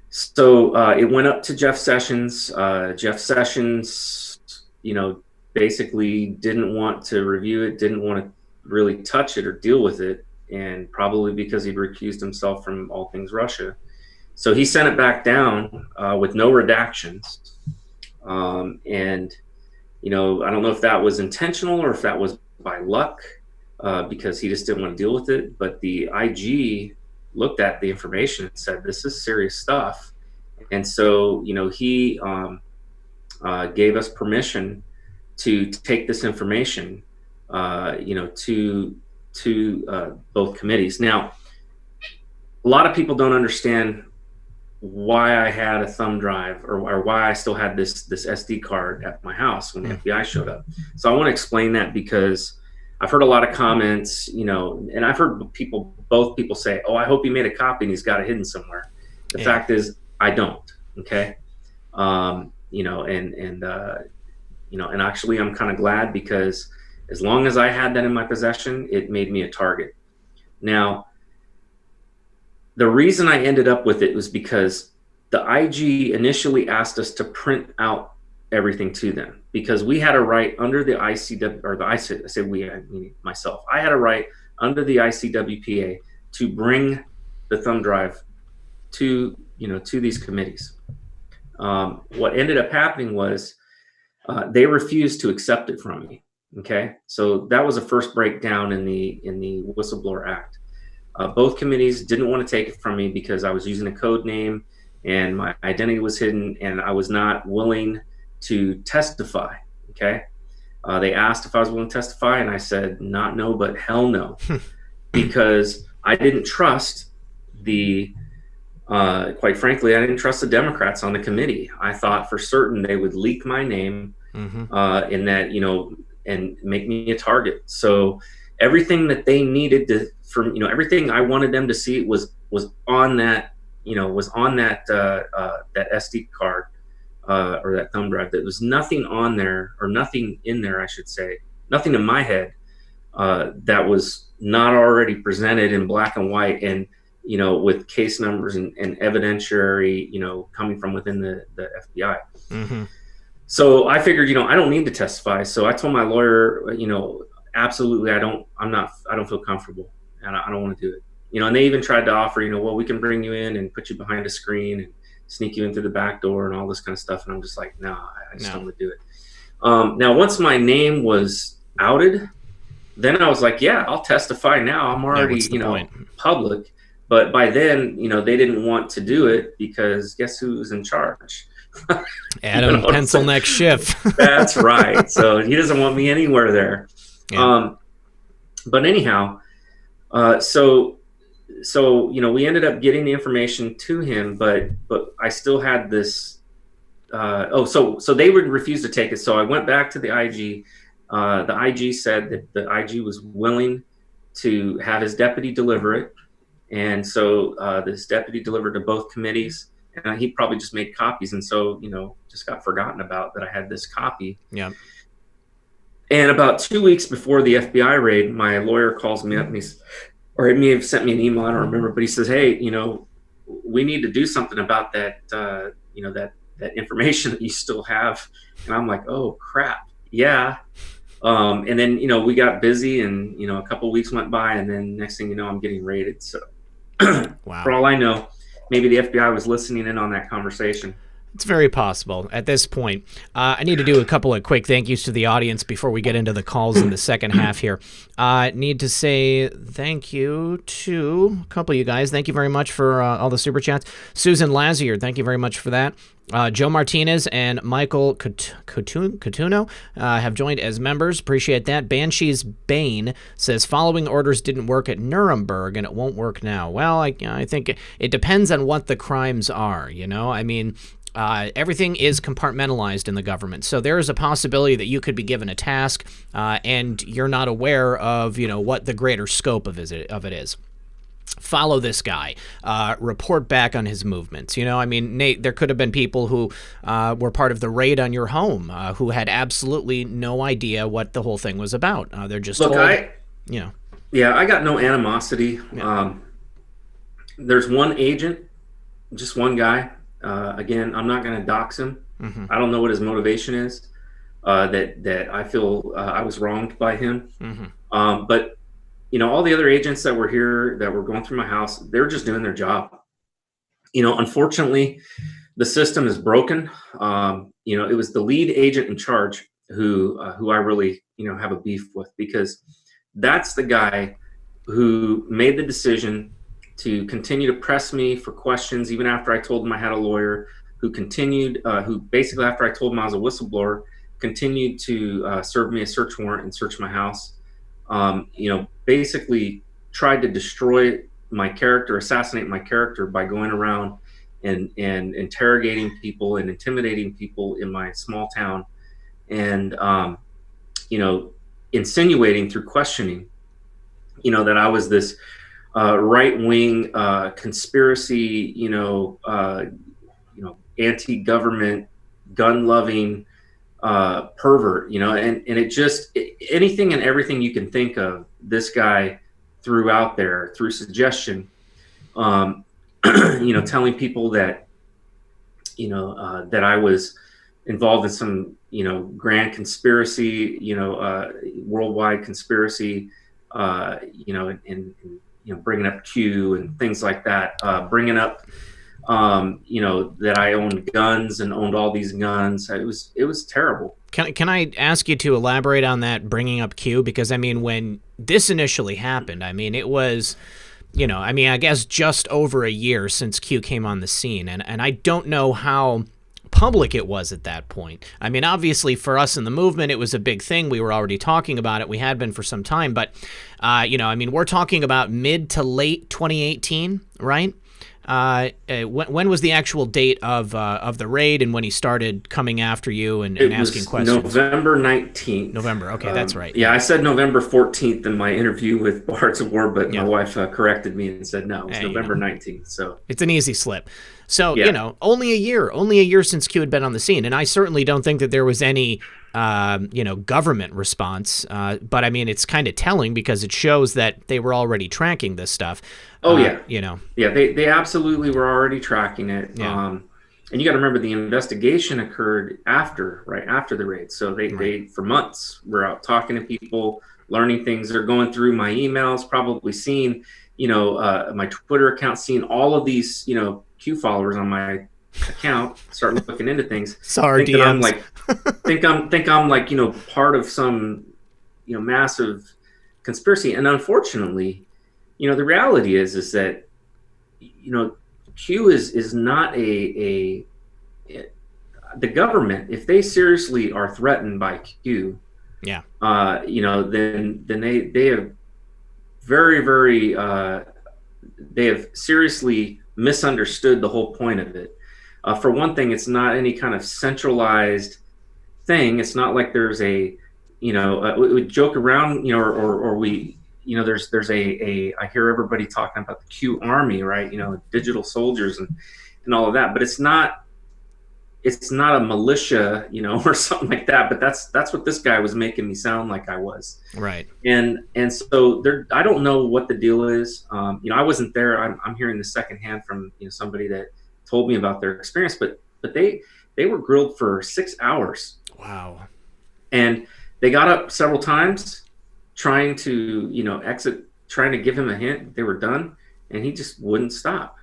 So it went up to Jeff Sessions. Jeff Sessions, basically didn't want to review it, didn't want to really touch it or deal with it, and probably because he'd recused himself from all things Russia. So he sent it back down with no redactions. And, I don't know if that was intentional or if that was by luck, because he just didn't want to deal with it. But the IG looked at the information and said, this is serious stuff. And so, he gave us permission to take this information, to both committees. Now, a lot of people don't understand why I had a thumb drive or why I still had this SD card at my house when the FBI showed up. So I want to explain that, because I've heard a lot of comments, and I've heard both people say, oh, I hope he made a copy and he's got it hidden somewhere. The fact is, I don't. Okay. And actually I'm kind of glad, because as long as I had that in my possession, it made me a target. Now, the reason I ended up with it was because the IG initially asked us to print out everything to them, because we had a right under the ICW, or I say we, I mean myself, I had a right under the ICWPA to bring the thumb drive to these committees. What ended up happening was they refused to accept it from me. Okay, so that was the first breakdown in the Whistleblower Act. Both committees didn't want to take it from me because I was using a code name and my identity was hidden, and I was not willing to testify. Okay, they asked if I was willing to testify, and I said not no, but hell no, because I didn't trust quite frankly, I didn't trust the Democrats on the committee. I thought for certain they would leak my name, in that, and make me a target. So everything that they needed to, everything I wanted them to see was on that, that SD card, or that thumb drive. There was nothing on there, or nothing in there, I should say, nothing in my head, that was not already presented in black and white, and, with case numbers and evidentiary, coming from within the FBI. So I figured, I don't need to testify. So I told my lawyer, absolutely, I don't feel comfortable, and I don't want to do it. And they even tried to offer, well, we can bring you in and put you behind a screen and sneak you in through the back door and all this kind of stuff. And I'm just like, no, I just don't want to do it. Now, once my name was outed, then I was like, yeah, I'll testify now. I'm already, public. But by then, they didn't want to do it, because guess who's in charge? Adam Pencilneck Schiff. That's right. So he doesn't want me anywhere there. Yeah. But anyhow, so we ended up getting the information to him, but I still had this. So they would refuse to take it. So I went back to the IG. The IG said that the IG was willing to have his deputy deliver it, and so this deputy delivered to both committees. And he probably just made copies, and so just got forgotten about that I had this copy. Yeah. And about 2 weeks before the FBI raid, my lawyer calls me up, and or he may have sent me an email, I don't remember, but he says, "Hey, we need to do something about that, that information that you still have." And I'm like, "Oh crap, yeah." And then we got busy, and a couple of weeks went by, and then next thing you know, I'm getting raided. So wow. For all I know, maybe the FBI was listening in on that conversation. It's very possible at this point. I need to do a couple of quick thank yous to the audience before we get into the calls in the second half here. I need to say thank you to a couple of you guys. Thank you very much for all the super chats. Susan Lazier, thank you very much for that. Joe Martinez and Michael Coutuno have joined as members. Appreciate that. Banshee's Bane says, following orders didn't work at Nuremberg and it won't work now. Well, I think it depends on what the crimes are, I mean, everything is compartmentalized in the government. So there is a possibility that you could be given a task and you're not aware of, what the greater scope of it is. Follow this guy, report back on his movements. I mean, Nate, there could have been people who were part of the raid on your home who had absolutely no idea what the whole thing was about. They're just told, Yeah, I got no animosity. Yeah. There's one agent, just one guy. Again, I'm not going to dox him. Mm-hmm. I don't know what his motivation is. that I feel I was wronged by him. But all the other agents that were here that were going through my house, they're just doing their job. Unfortunately, the system is broken. It was the lead agent in charge who I really have a beef with, because that's the guy who made the decision to continue to press me for questions even after I told him I had a lawyer, who basically, after I told him I was a whistleblower, continued to serve me a search warrant and search my house. Basically tried to destroy my character, assassinate my character by going around and interrogating people and intimidating people in my small town, and insinuating through questioning that I was this right-wing conspiracy, anti-government, gun-loving pervert, and it just anything and everything you can think of, this guy threw out there through suggestion, telling people that that I was involved in some grand conspiracy, worldwide conspiracy, and bringing up Q and things like that, bringing up that I owned guns and owned all these guns. It was terrible. Can I ask you to elaborate on that, bringing up Q? Because I mean, when this initially happened, I mean, it was, I guess just over a year since Q came on the scene, and I don't know how public it was at that point. I mean, obviously for us in the movement, it was a big thing. We were already talking about it. We had been for some time, but we're talking about mid to late 2018, right? When was the actual date of the raid, and when he started coming after you and asking questions? November 19th. November. Okay, that's right. Yeah, I said November 14th in my interview with Bards of War, but my wife corrected me and said no, it was November 19th. So it's an easy slip. So only a year since Q had been on the scene, and I certainly don't think that there was any government response. But I mean, it's kind of telling because it shows that they were already tracking this stuff. They absolutely were already tracking it. And you got to remember, the investigation occurred after the raid. So they for months were out talking to people, learning things. They're going through my emails, probably seeing, my Twitter account, seeing all of these, Q followers on my account, start looking into things. Sorry, think I'm like part of some massive conspiracy. And unfortunately, the reality is that Q is not the government. If they seriously are threatened by Q, then they have very, very they have seriously misunderstood the whole point of it. For one thing, it's not any kind of centralized thing. It's not like there's we joke around, or we, there's I hear everybody talking about the Q army, right? Digital soldiers and all of that, but it's not a militia, or something like that. But that's what this guy was making me sound like I was. Right. And so I don't know what the deal is. I wasn't there. I'm hearing this secondhand from somebody that told me about their experience, but they were grilled for 6 hours. Wow. And they got up several times trying to exit, trying to give him a hint they were done, and he just wouldn't stop.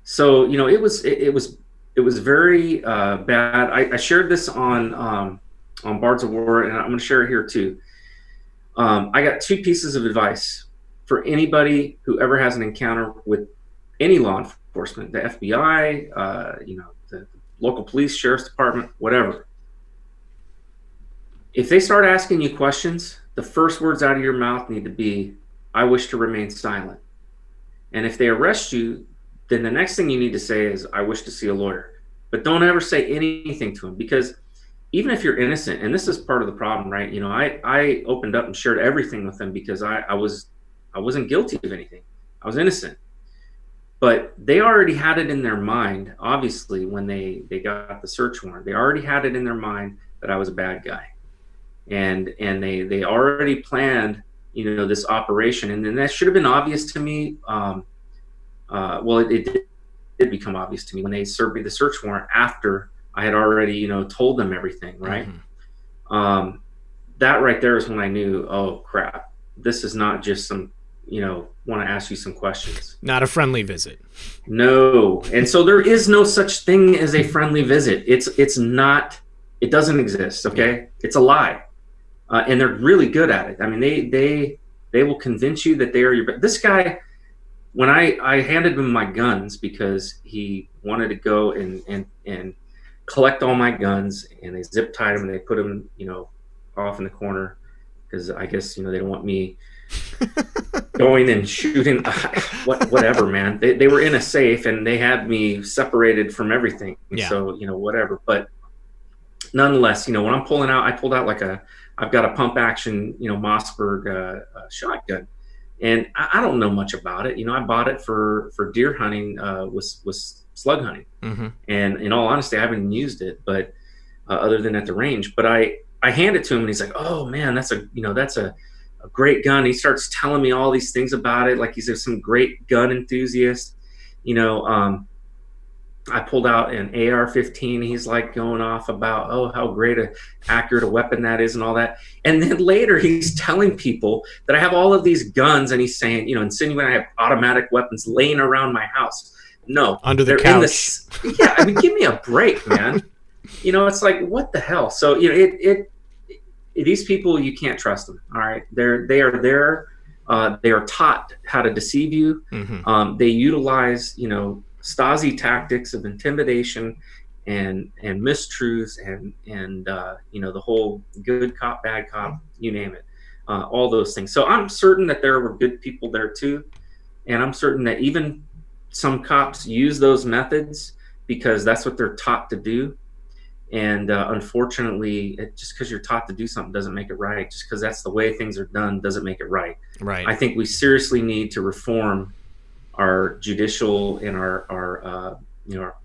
So it was very bad. I shared this on Bards of War, and I'm going to share it here too. I got 2 pieces of advice for anybody who ever has an encounter with any law enforcement, the FBI, the local police, sheriff's department, whatever. If they start asking you questions, the first words out of your mouth need to be, "I wish to remain silent." And if they arrest you, then the next thing you need to say is, "I wish to see a lawyer." But don't ever say anything to them, because even if you're innocent, and this is part of the problem, right? I opened up and shared everything with them because I wasn't guilty of anything. I was innocent. But they already had it in their mind, obviously, when they got the search warrant. They already had it in their mind that I was a bad guy. And they already planned, this operation. And then that should have been obvious to me. It did become obvious to me when they served me the search warrant after I had already, told them everything, right? That right there is when I knew, oh crap, this is not just some, want to ask you some questions. Not a friendly visit. No. And so there is no such thing as a friendly visit. It's not, it doesn't exist. Okay. Yeah. It's a lie. And they're really good at it. I mean, they will convince you that they are your, this guy, when I handed him my guns because he wanted to go and collect all my guns, and they zip tied them and they put them, off in the corner because I guess, they don't want me going and shooting, whatever, man. They were in a safe and they had me separated from everything. Yeah. So, whatever. But nonetheless, when I'm pulling out, I pulled out I've got a pump action, Mossberg shotgun. And I don't know much about it. I bought it for deer hunting, with slug hunting. Mm-hmm. And in all honesty, I haven't used it, but other than at the range. But I hand it to him and he's like, oh man, that's a great gun. He starts telling me all these things about it, like he's some great gun enthusiast. I pulled out an AR-15. He's like going off about, oh, how great accurate a weapon that is and all that. And then later he's telling people that I have all of these guns, and he's saying, insinuating I have automatic weapons laying around my house. No. Under the couch. Yeah, I mean, give me a break, man. It's like, what the hell? So, these people, you can't trust them. All right. They are there. They are taught how to deceive you. Mm-hmm. They utilize, Stasi tactics of intimidation and mistruths and the whole good cop, bad cop, you name it, all those things. So I'm certain that there were good people there too, and I'm certain that even some cops use those methods because that's what they're taught to do. And unfortunately, just because you're taught to do something doesn't make it right. Just because that's the way things are done doesn't make it right. Right. I think we seriously need to reform our judicial and our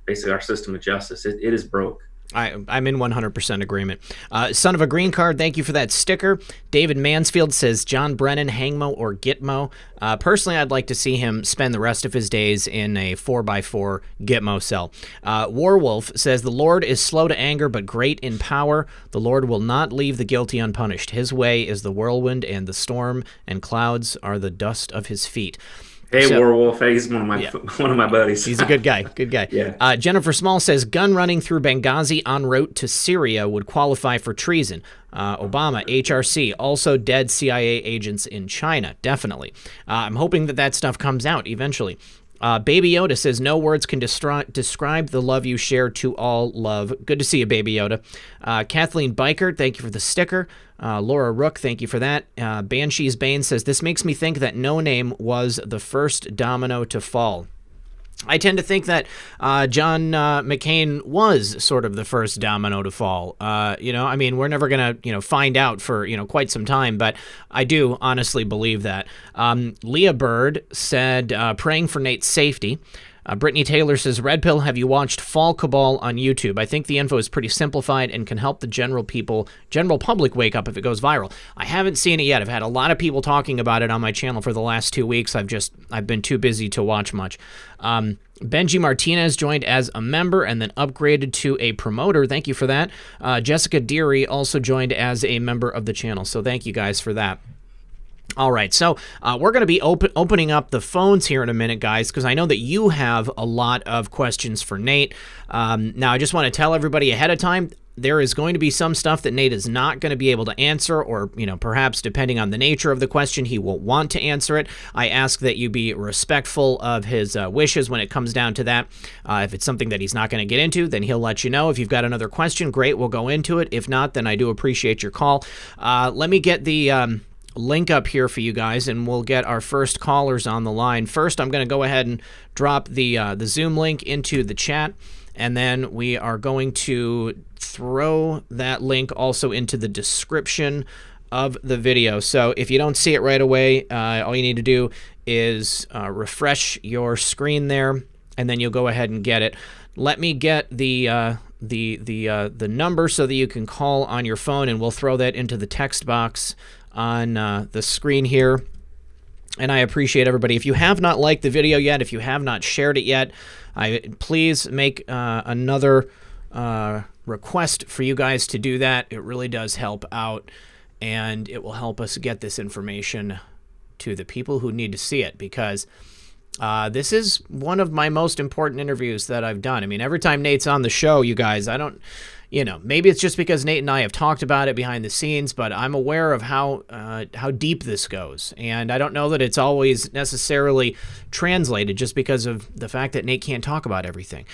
basically our system of justice. It is broke. I'm in 100% agreement. Son of a green card, thank you for that sticker. David Mansfield says John Brennan, Hangmo or Gitmo. Personally, I'd like to see him spend the rest of his days in a 4x4 Gitmo cell. Warwolf says the Lord is slow to anger but great in power. The Lord will not leave the guilty unpunished. His way is the whirlwind and the storm, and clouds are the dust of his feet. Hey, so, Warwolf. Hey, he's one of my buddies. He's a good guy. Good guy. Yeah. Jennifer Small says gun running through Benghazi en route to Syria would qualify for treason. Obama, HRC, also dead CIA agents in China. Definitely. I'm hoping that stuff comes out eventually. Baby Yoda says, no words can describe the love you share to all love. Good to see you, Baby Yoda. Kathleen Biker, thank you for the sticker. Laura Rook, thank you for that. Banshee's Bane says, this makes me think that No Name was the first domino to fall. I tend to think that John McCain was sort of the first domino to fall. I mean, we're never going to, find out for, quite some time, but I do honestly believe that. Leah Bird said, praying for Nate's safety. Brittany Taylor says, Red Pill, have you watched Fall Cabal on YouTube? I think the info is pretty simplified and can help the general public wake up if it goes viral. I haven't seen it yet. I've had a lot of people talking about it on my channel for the last 2 weeks. I've been too busy to watch much. Benji Martinez joined as a member and then upgraded to a promoter. Thank you for that. Jessica Deary also joined as a member of the channel. So thank you guys for that. All right, so we're going to be opening up the phones here in a minute, guys, because I know that you have a lot of questions for Nate. Now, I just want to tell everybody ahead of time, there is going to be some stuff that Nate is not going to be able to answer, or, perhaps depending on the nature of the question, he won't want to answer it. I ask that you be respectful of his wishes when it comes down to that. If it's something that he's not going to get into, then he'll let you know. If you've got another question, great, we'll go into it. If not, then I do appreciate your call. Let me get the link up here for you guys, and we'll get our first callers on the line. First, I'm going to go ahead and drop the Zoom link into the chat, and then we are going to throw that link also into the description of the video. So if you don't see it right away, all you need to do is refresh your screen there, and then you'll go ahead and get it. Let me get the number so that you can call on your phone, and we'll throw that into the text box on the screen here. And I appreciate everybody. If you have not liked the video yet, if you have not shared it yet, please make another request for you guys to do that. It really does help out, and it will help us get this information to the people who need to see it, because this is one of my most important interviews that I've done. I mean, every time Nate's on the show, you guys, I don't, maybe it's just because Nate and I have talked about it behind the scenes, but I'm aware of how deep this goes. And I don't know that it's always necessarily translated just because of the fact that Nate can't talk about everything.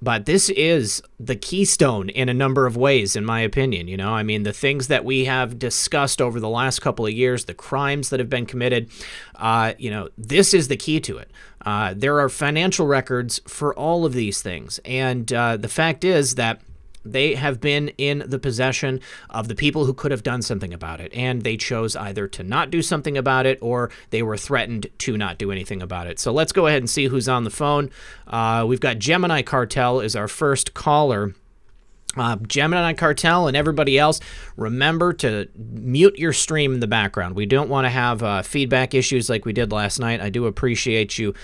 But this is the keystone in a number of ways, in my opinion. I mean, the things that we have discussed over the last couple of years, the crimes that have been committed, this is the key to it. There are financial records for all of these things. And the fact is that they have been in the possession of the people who could have done something about it, and they chose either to not do something about it, or they were threatened to not do anything about it. So let's go ahead and see who's on the phone. We've got Gemini Cartel is our first caller. Gemini Cartel and everybody else, remember to mute your stream in the background. We don't want to have feedback issues like we did last night. I do appreciate you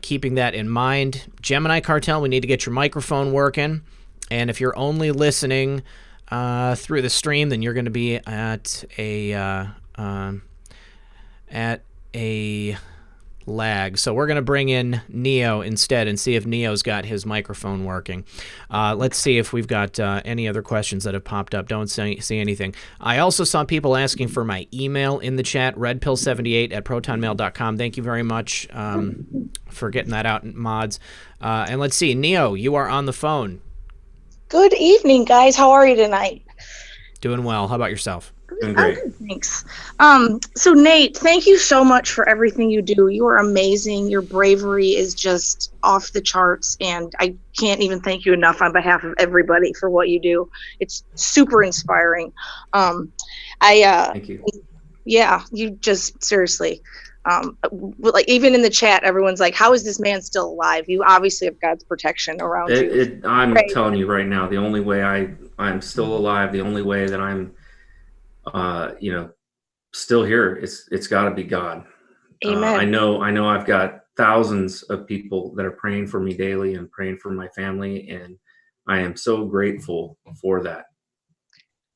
keeping that in mind. Gemini Cartel, we need to get your microphone working. And if you're only listening through the stream, then you're going to be at a lag. So we're going to bring in Neo instead and see if Neo's got his microphone working. Let's see if we've got any other questions that have popped up. Don't see anything. I also saw people asking for my email in the chat, redpill78@protonmail.com. Thank you very much for getting that out, mods. And let's see, Neo, you are on the phone. Good evening, guys. How are you tonight? Doing well. How about yourself? Doing great. Good, thanks. So Nate, thank you so much for everything you do. You are amazing. Your bravery is just off the charts, and I can't even thank you enough on behalf of everybody for what you do. It's super inspiring. Thank you. Yeah, you just seriously. Like even in the chat, everyone's like, "How is this man still alive?" You obviously have God's protection around you. I'm telling you right now, the only way I'm still alive, the only way that I'm, still here, it's got to be God. Amen. I know I've got thousands of people that are praying for me daily and praying for my family, and I am so grateful for that.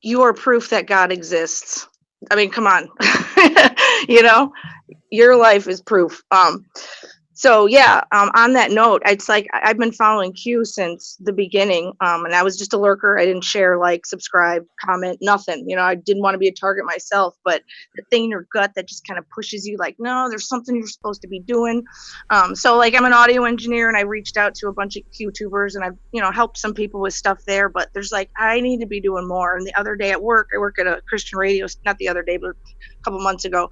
You are proof that God exists. I mean, come on. Your life is proof. So yeah, on that note, it's like I've been following Q since the beginning, and I was just a lurker. I didn't share, like, subscribe, comment, nothing. I didn't want to be a target myself, but the thing in your gut that just kind of pushes you, like, no, there's something you're supposed to be doing. So like I'm an audio engineer, and I reached out to a bunch of QTubers, and I've helped some people with stuff there. But there's like I need to be doing more. And the other day at work, I work at a Christian radio. Not the other day, but a couple months ago,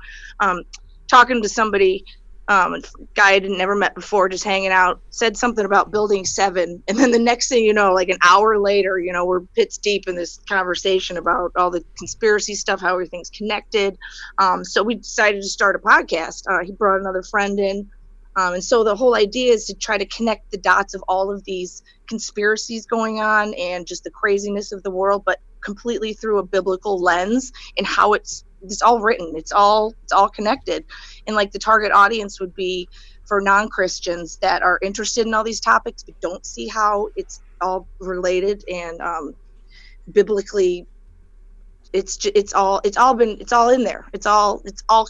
talking to somebody. A guy I had never met before, just hanging out, said something about building 7. And then the next thing you know, like an hour later, we're pits deep in this conversation about all the conspiracy stuff, how everything's connected. So we decided to start a podcast. He brought another friend in. And so the whole idea is to try to connect the dots of all of these conspiracies going on and just the craziness of the world, but completely through a biblical lens and how it's all written. It's all connected. And like the target audience would be for non-Christians that are interested in all these topics, but don't see how it's all related and biblically it's all in there. It's all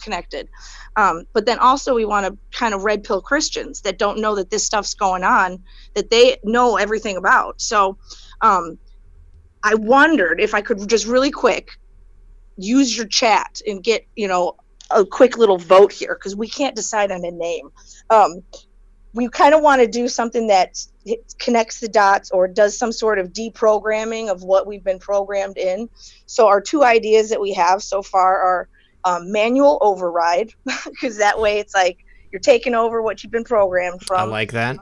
connected. But then also we want to kind of red pill Christians that don't know that this stuff's going on, that they know everything about. So I wondered if I could just really quick use your chat and get, a quick little vote here, because we can't decide on a name. We kind of want to do something that connects the dots or does some sort of deprogramming of what we've been programmed in. So our 2 ideas that we have so far are manual override, because that way it's like you're taking over what you've been programmed from. I like that.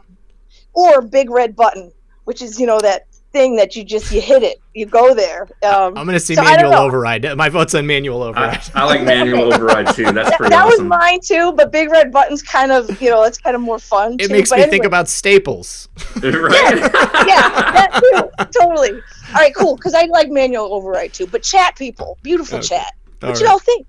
Or big red button, which is, that thing that you hit it, you go there. I'm going to see manual override. My vote's on manual override. I like manual override too. That's pretty that awesome. was mine too, but big red button's kind of, it's kind of more fun. It makes me think about Staples. Right? Yeah, that too. Totally. All right, cool, because I like manual override too. But chat people, beautiful chat. What you all think?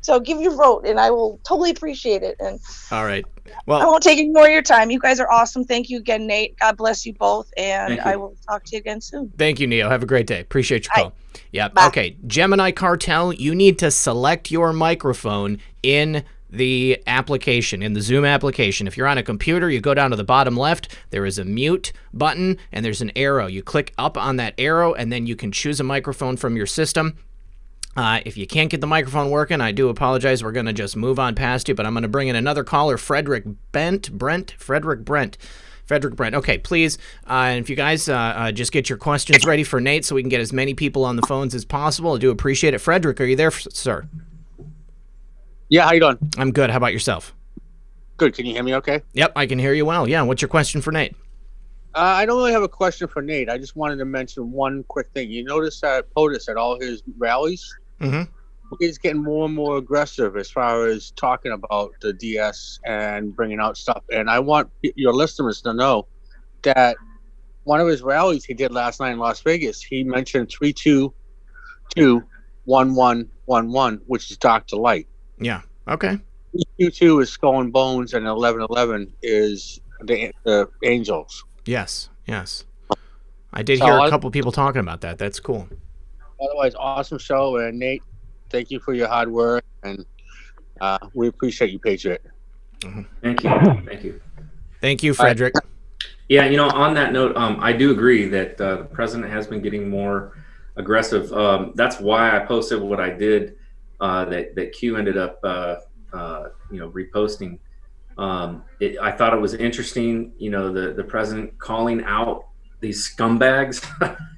So give your vote, and I will totally appreciate it. And All right. I Well, won't take any more of your time. You guys are awesome. Thank you again, Nate. God bless you both, and Thank you. I will talk to you again soon. thank you, Neo. Have a great day. Appreciate your Bye. call. Yeah. Bye. Okay. Gemini Cartel, you need to select your microphone in the application, in the Zoom application. If you're on a computer, you go down to the bottom left, there is a mute button, and there's an arrow. You click up on that arrow, and then you can choose a microphone from your system. If you can't get the microphone working, I do apologize. We're going to just move on past you, but I'm going to bring in another caller, Frederick Brent. Okay, please, and if you guys just get your questions ready for Nate so we can get as many people on the phones as possible. I do appreciate it. Frederick, are you there, sir? Yeah, how you doing? I'm good. How about yourself? Good. Can you hear me okay? Yep, I can hear you well. Yeah, what's your question for Nate? I don't really have a question for Nate. I just wanted to mention one quick thing. You notice that POTUS at all his rallies, he's getting more and more aggressive as far as talking about the DS and bringing out stuff. And I want your listeners to know that one of his rallies he did last night in Las Vegas, he mentioned 322-1111, which is dark to light. Yeah, okay. 322 is Skull and Bones, and 1111 is the angels. Yes. I did hear a couple people talking about that. That's cool. Otherwise, awesome show. And Nate, thank you for your hard work. And we appreciate you, Patriot. Thank you. Thank you. Thank you, Frederick. Yeah, on that note, I do agree that the president has been getting more aggressive. That's why I posted what I did that Q ended up, reposting. I thought it was interesting, the president calling out these scumbags.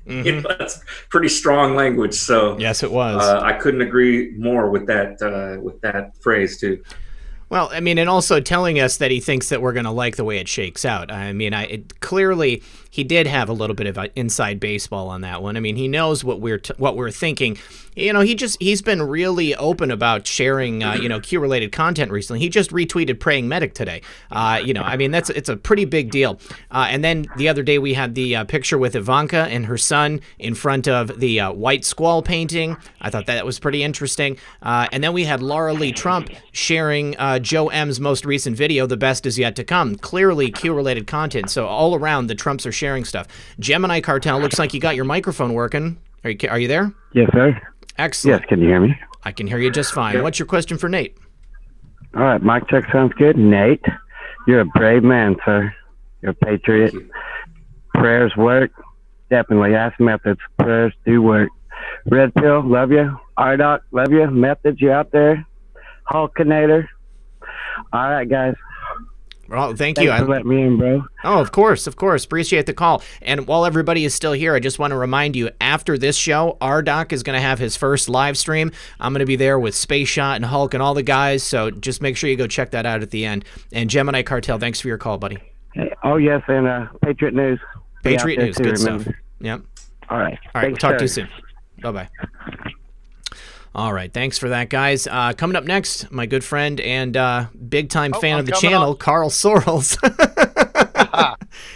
That's pretty strong language. So yes, it was. I couldn't agree more with that phrase too. Well, I mean, and also telling us that he thinks that we're going to like the way it shakes out. I mean, clearly he did have a little bit of inside baseball on that one. I mean, he knows what we're thinking. He's been really open about sharing, Q-related content recently. He just retweeted Praying Medic today. I mean, it's a pretty big deal. And then the other day we had the picture with Ivanka and her son in front of the White Squall painting. I thought that was pretty interesting. And then we had Laura Lee Trump sharing Joe M's most recent video, The Best Is Yet to Come. Clearly Q-related content. So all around, the Trumps are sharing stuff. Gemini Cartel, looks like you got your microphone working. Are you there? Yes, sir. Excellent. Yes, can you hear me? I can hear you just fine. Yep. What's your question for Nate? All right, mic check sounds good. Nate, you're a brave man, sir. You're a patriot. Prayers work. Definitely. Ask methods. Prayers do work. Red Pill, love you. RDoc, love you. Methods, you out there. Hulkinator. All right, guys. Well, thank you. Thanks for letting me in, bro. Oh, of course. Appreciate the call. And while everybody is still here, I just want to remind you, after this show, RDoc is going to have his first live stream. I'm going to be there with Space Shot and Hulk and all the guys, so just make sure you go check that out at the end. And Gemini Cartel, thanks for your call, buddy. Hey, oh, yes, and Patriot News. Patriot News, too, good remember. stuff. Yep. All right. All right, we'll talk to you soon. Bye-bye. All right, thanks for that, guys. Coming up next, my good friend and big-time fan of the channel, Carl Sorrells.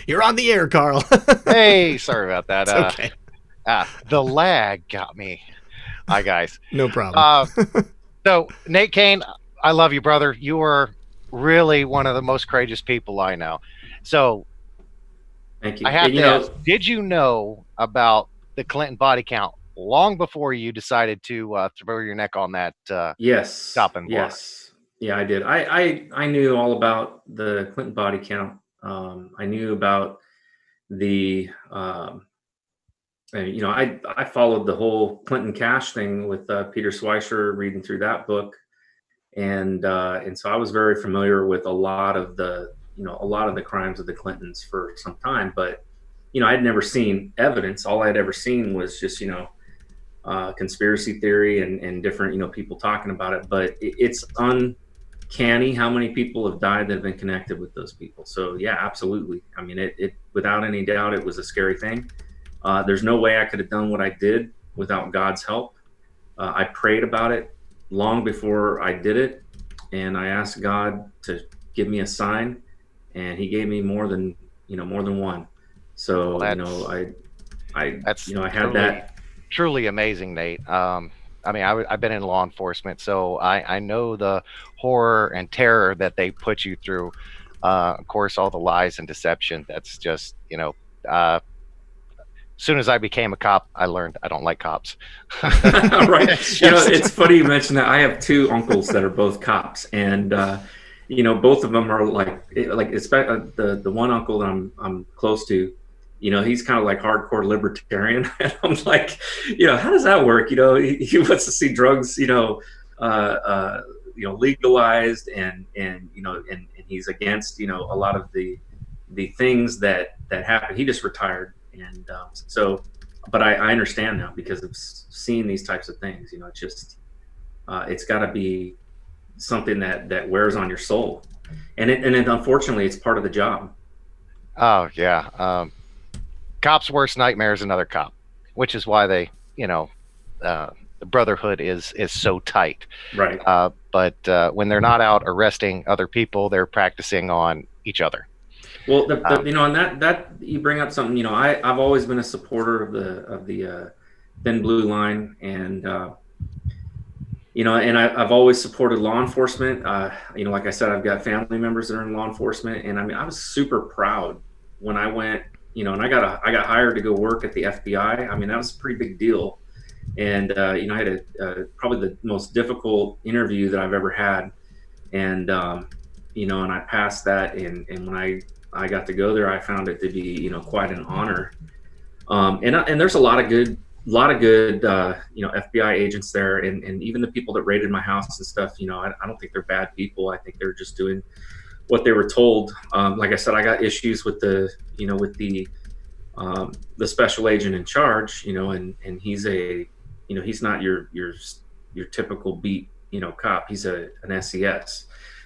You're on the air, Carl. Hey, sorry about that. It's okay. The lag got me. Hi, guys. No problem. So, Nate Cain, I love you, brother. You are really one of the most courageous people I know. So, Thank you. I have to ask, did you know about the Clinton body count long before you decided to throw your neck on that Yes. stopping block? Yes. Yeah, I did. I knew all about the Clinton body count. I knew about the I followed the whole Clinton cash thing with Peter Schweizer, reading through that book, and so I was very familiar with a lot of the crimes of the Clintons for some time, but I'd never seen evidence. All I'd ever seen was just conspiracy theory and different people talking about it. But it's uncanny how many people have died that have been connected with those people. So yeah, absolutely. I mean, it without any doubt, it was a scary thing. There's no way I could have done what I did without God's help. I prayed about it long before I did it, and I asked God to give me a sign, and He gave me more than one. So I had that. Truly amazing, Nate. I mean, I've been in law enforcement, so I know the horror and terror that they put you through. Of course, all the lies and deception. That's just, as soon as I became a cop, I learned I don't like cops. Right. It's You know, just, it's funny you mentioned that. I have two uncles that are both cops, and both of them are the one uncle that I'm close to. He's kind of like hardcore libertarian, and I'm like, how does that work? He wants to see drugs, legalized, and he's against, a lot of the things that happen. He just retired, and but I understand now because of seeing these types of things. It's just it's got to be something that wears on your soul, and unfortunately it's part of the job. oh yeah. Cop's worst nightmare is another cop, which is why they, the brotherhood is so tight. Right. But when they're not out arresting other people, they're practicing on each other. Well, and that you bring up something. I've always been a supporter of the thin blue line, and and I've always supported law enforcement. Like I said, I've got family members that are in law enforcement, and I mean, I was super proud when I went, and I got hired to go work at the FBI. I mean, that was a pretty big deal, and I had probably the most difficult interview that I've ever had, and and I passed that, and when I got to go there, I found it to be, quite an honor. And there's a lot of good, FBI agents there, and even the people that raided my house and stuff. I don't think they're bad people. I think they're just doing what they were told. Like I said, I got issues with the special agent in charge. And he's he's not your typical beat, cop. He's an SES.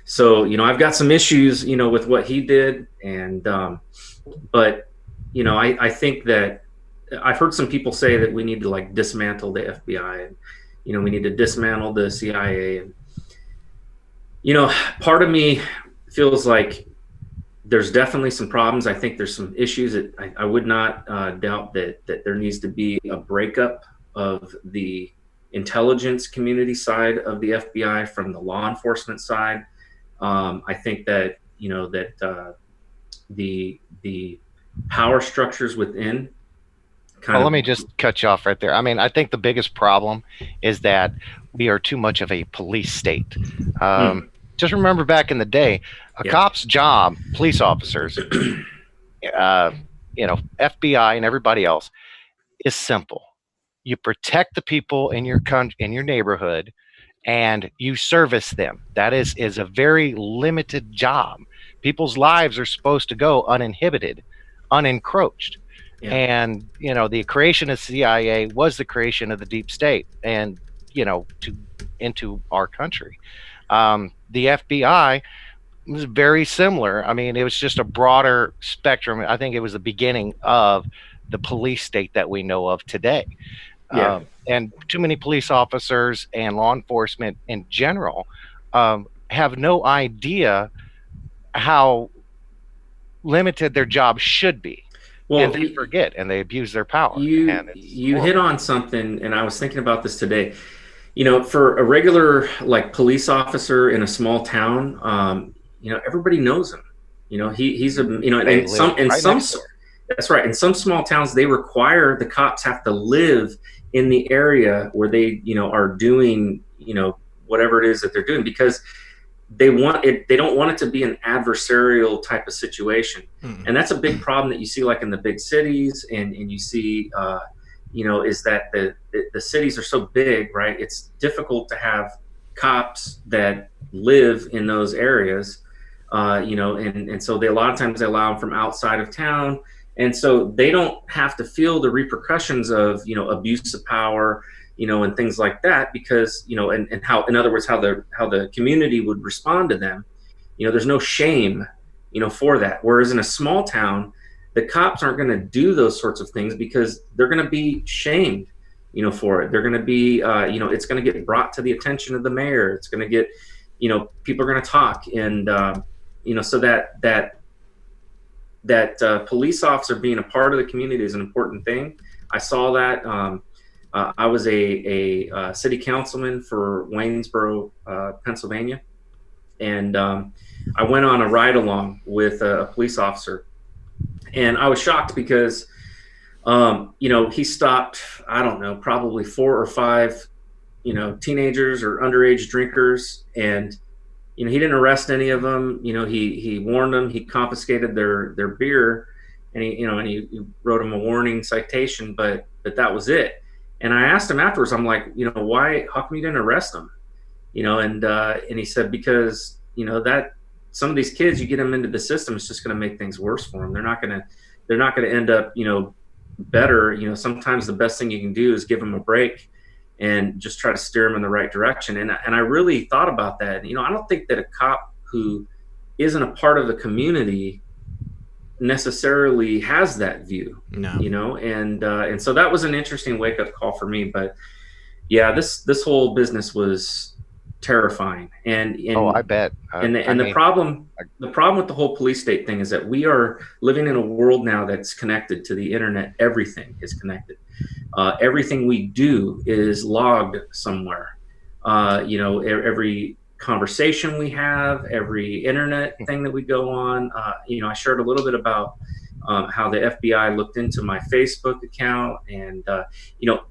So, I've got some issues, with what he did. And, but, I think that I've heard some people say that we need to dismantle the FBI, and, we need to dismantle the CIA. And, part of me feels like there's definitely some problems. I think there's some issues that I would not doubt that there needs to be a breakup of the intelligence community side of the FBI from the law enforcement side. I think that the power structures within. Let me just cut you off right there. I mean, I think the biggest problem is that we are too much of a police state. Just remember back in the day, cop's job, police officers, FBI and everybody else, is simple. You protect the people in your in your neighborhood, and you service them. That is a very limited job. People's lives are supposed to go uninhibited, unencroached. Yeah. And, the creation of CIA was the creation of the deep state and, into our country. The FBI was very similar. I mean, it was just a broader spectrum. I think it was the beginning of the police state that we know of today. Yeah. And too many police officers and law enforcement in general have no idea how limited their job should be. Well, and they forget and they abuse their power. You hit on something, and I was thinking about this today. For a regular police officer in a small town, everybody knows him. He's a that's right. In some small towns, they require the cops have to live in the area where they, are doing, whatever it is that they're doing, because they want it. They don't want it to be an adversarial type of situation. And that's a big problem that you see in the big cities, and you see, is that the cities are so big, right? It's difficult to have cops that live in those areas, and so a lot of times they allow them from outside of town. And so they don't have to feel the repercussions of, abuse of power, and things like that, because, and how, in other words, how the community would respond to them. There's no shame, for that. Whereas in a small town, the cops aren't going to do those sorts of things because they're going to be shamed, for it. They're going to be, it's going to get brought to the attention of the mayor. It's going to get, people are going to talk. And, so that police officer being a part of the community is an important thing. I saw that, I was a city councilman for Waynesboro, Pennsylvania. And I went on a ride along with a police officer. And I was shocked because, he stopped, I don't know, probably 4 or 5, teenagers or underage drinkers. And, he didn't arrest any of them. He warned them, he confiscated their beer, and he wrote them a warning citation, but that was it. And I asked him afterwards, I'm like, why, how come you didn't arrest them? And he said, because, that some of these kids, you get them into the system, it's just going to make things worse for them. They're not going to end up, better. Sometimes the best thing you can do is give them a break and just try to steer them in the right direction. And I really thought about that. I don't think that a cop who isn't a part of the community necessarily has that view. No. And so that was an interesting wake up call for me. But yeah, this whole business was terrifying. And oh, I bet. The problem with the whole police state thing is that we are living in a world now that's connected to the internet. Everything is connected. Everything we do is logged somewhere. Every conversation we have, every internet thing that we go on. I shared a little bit about how the FBI looked into my Facebook account. And,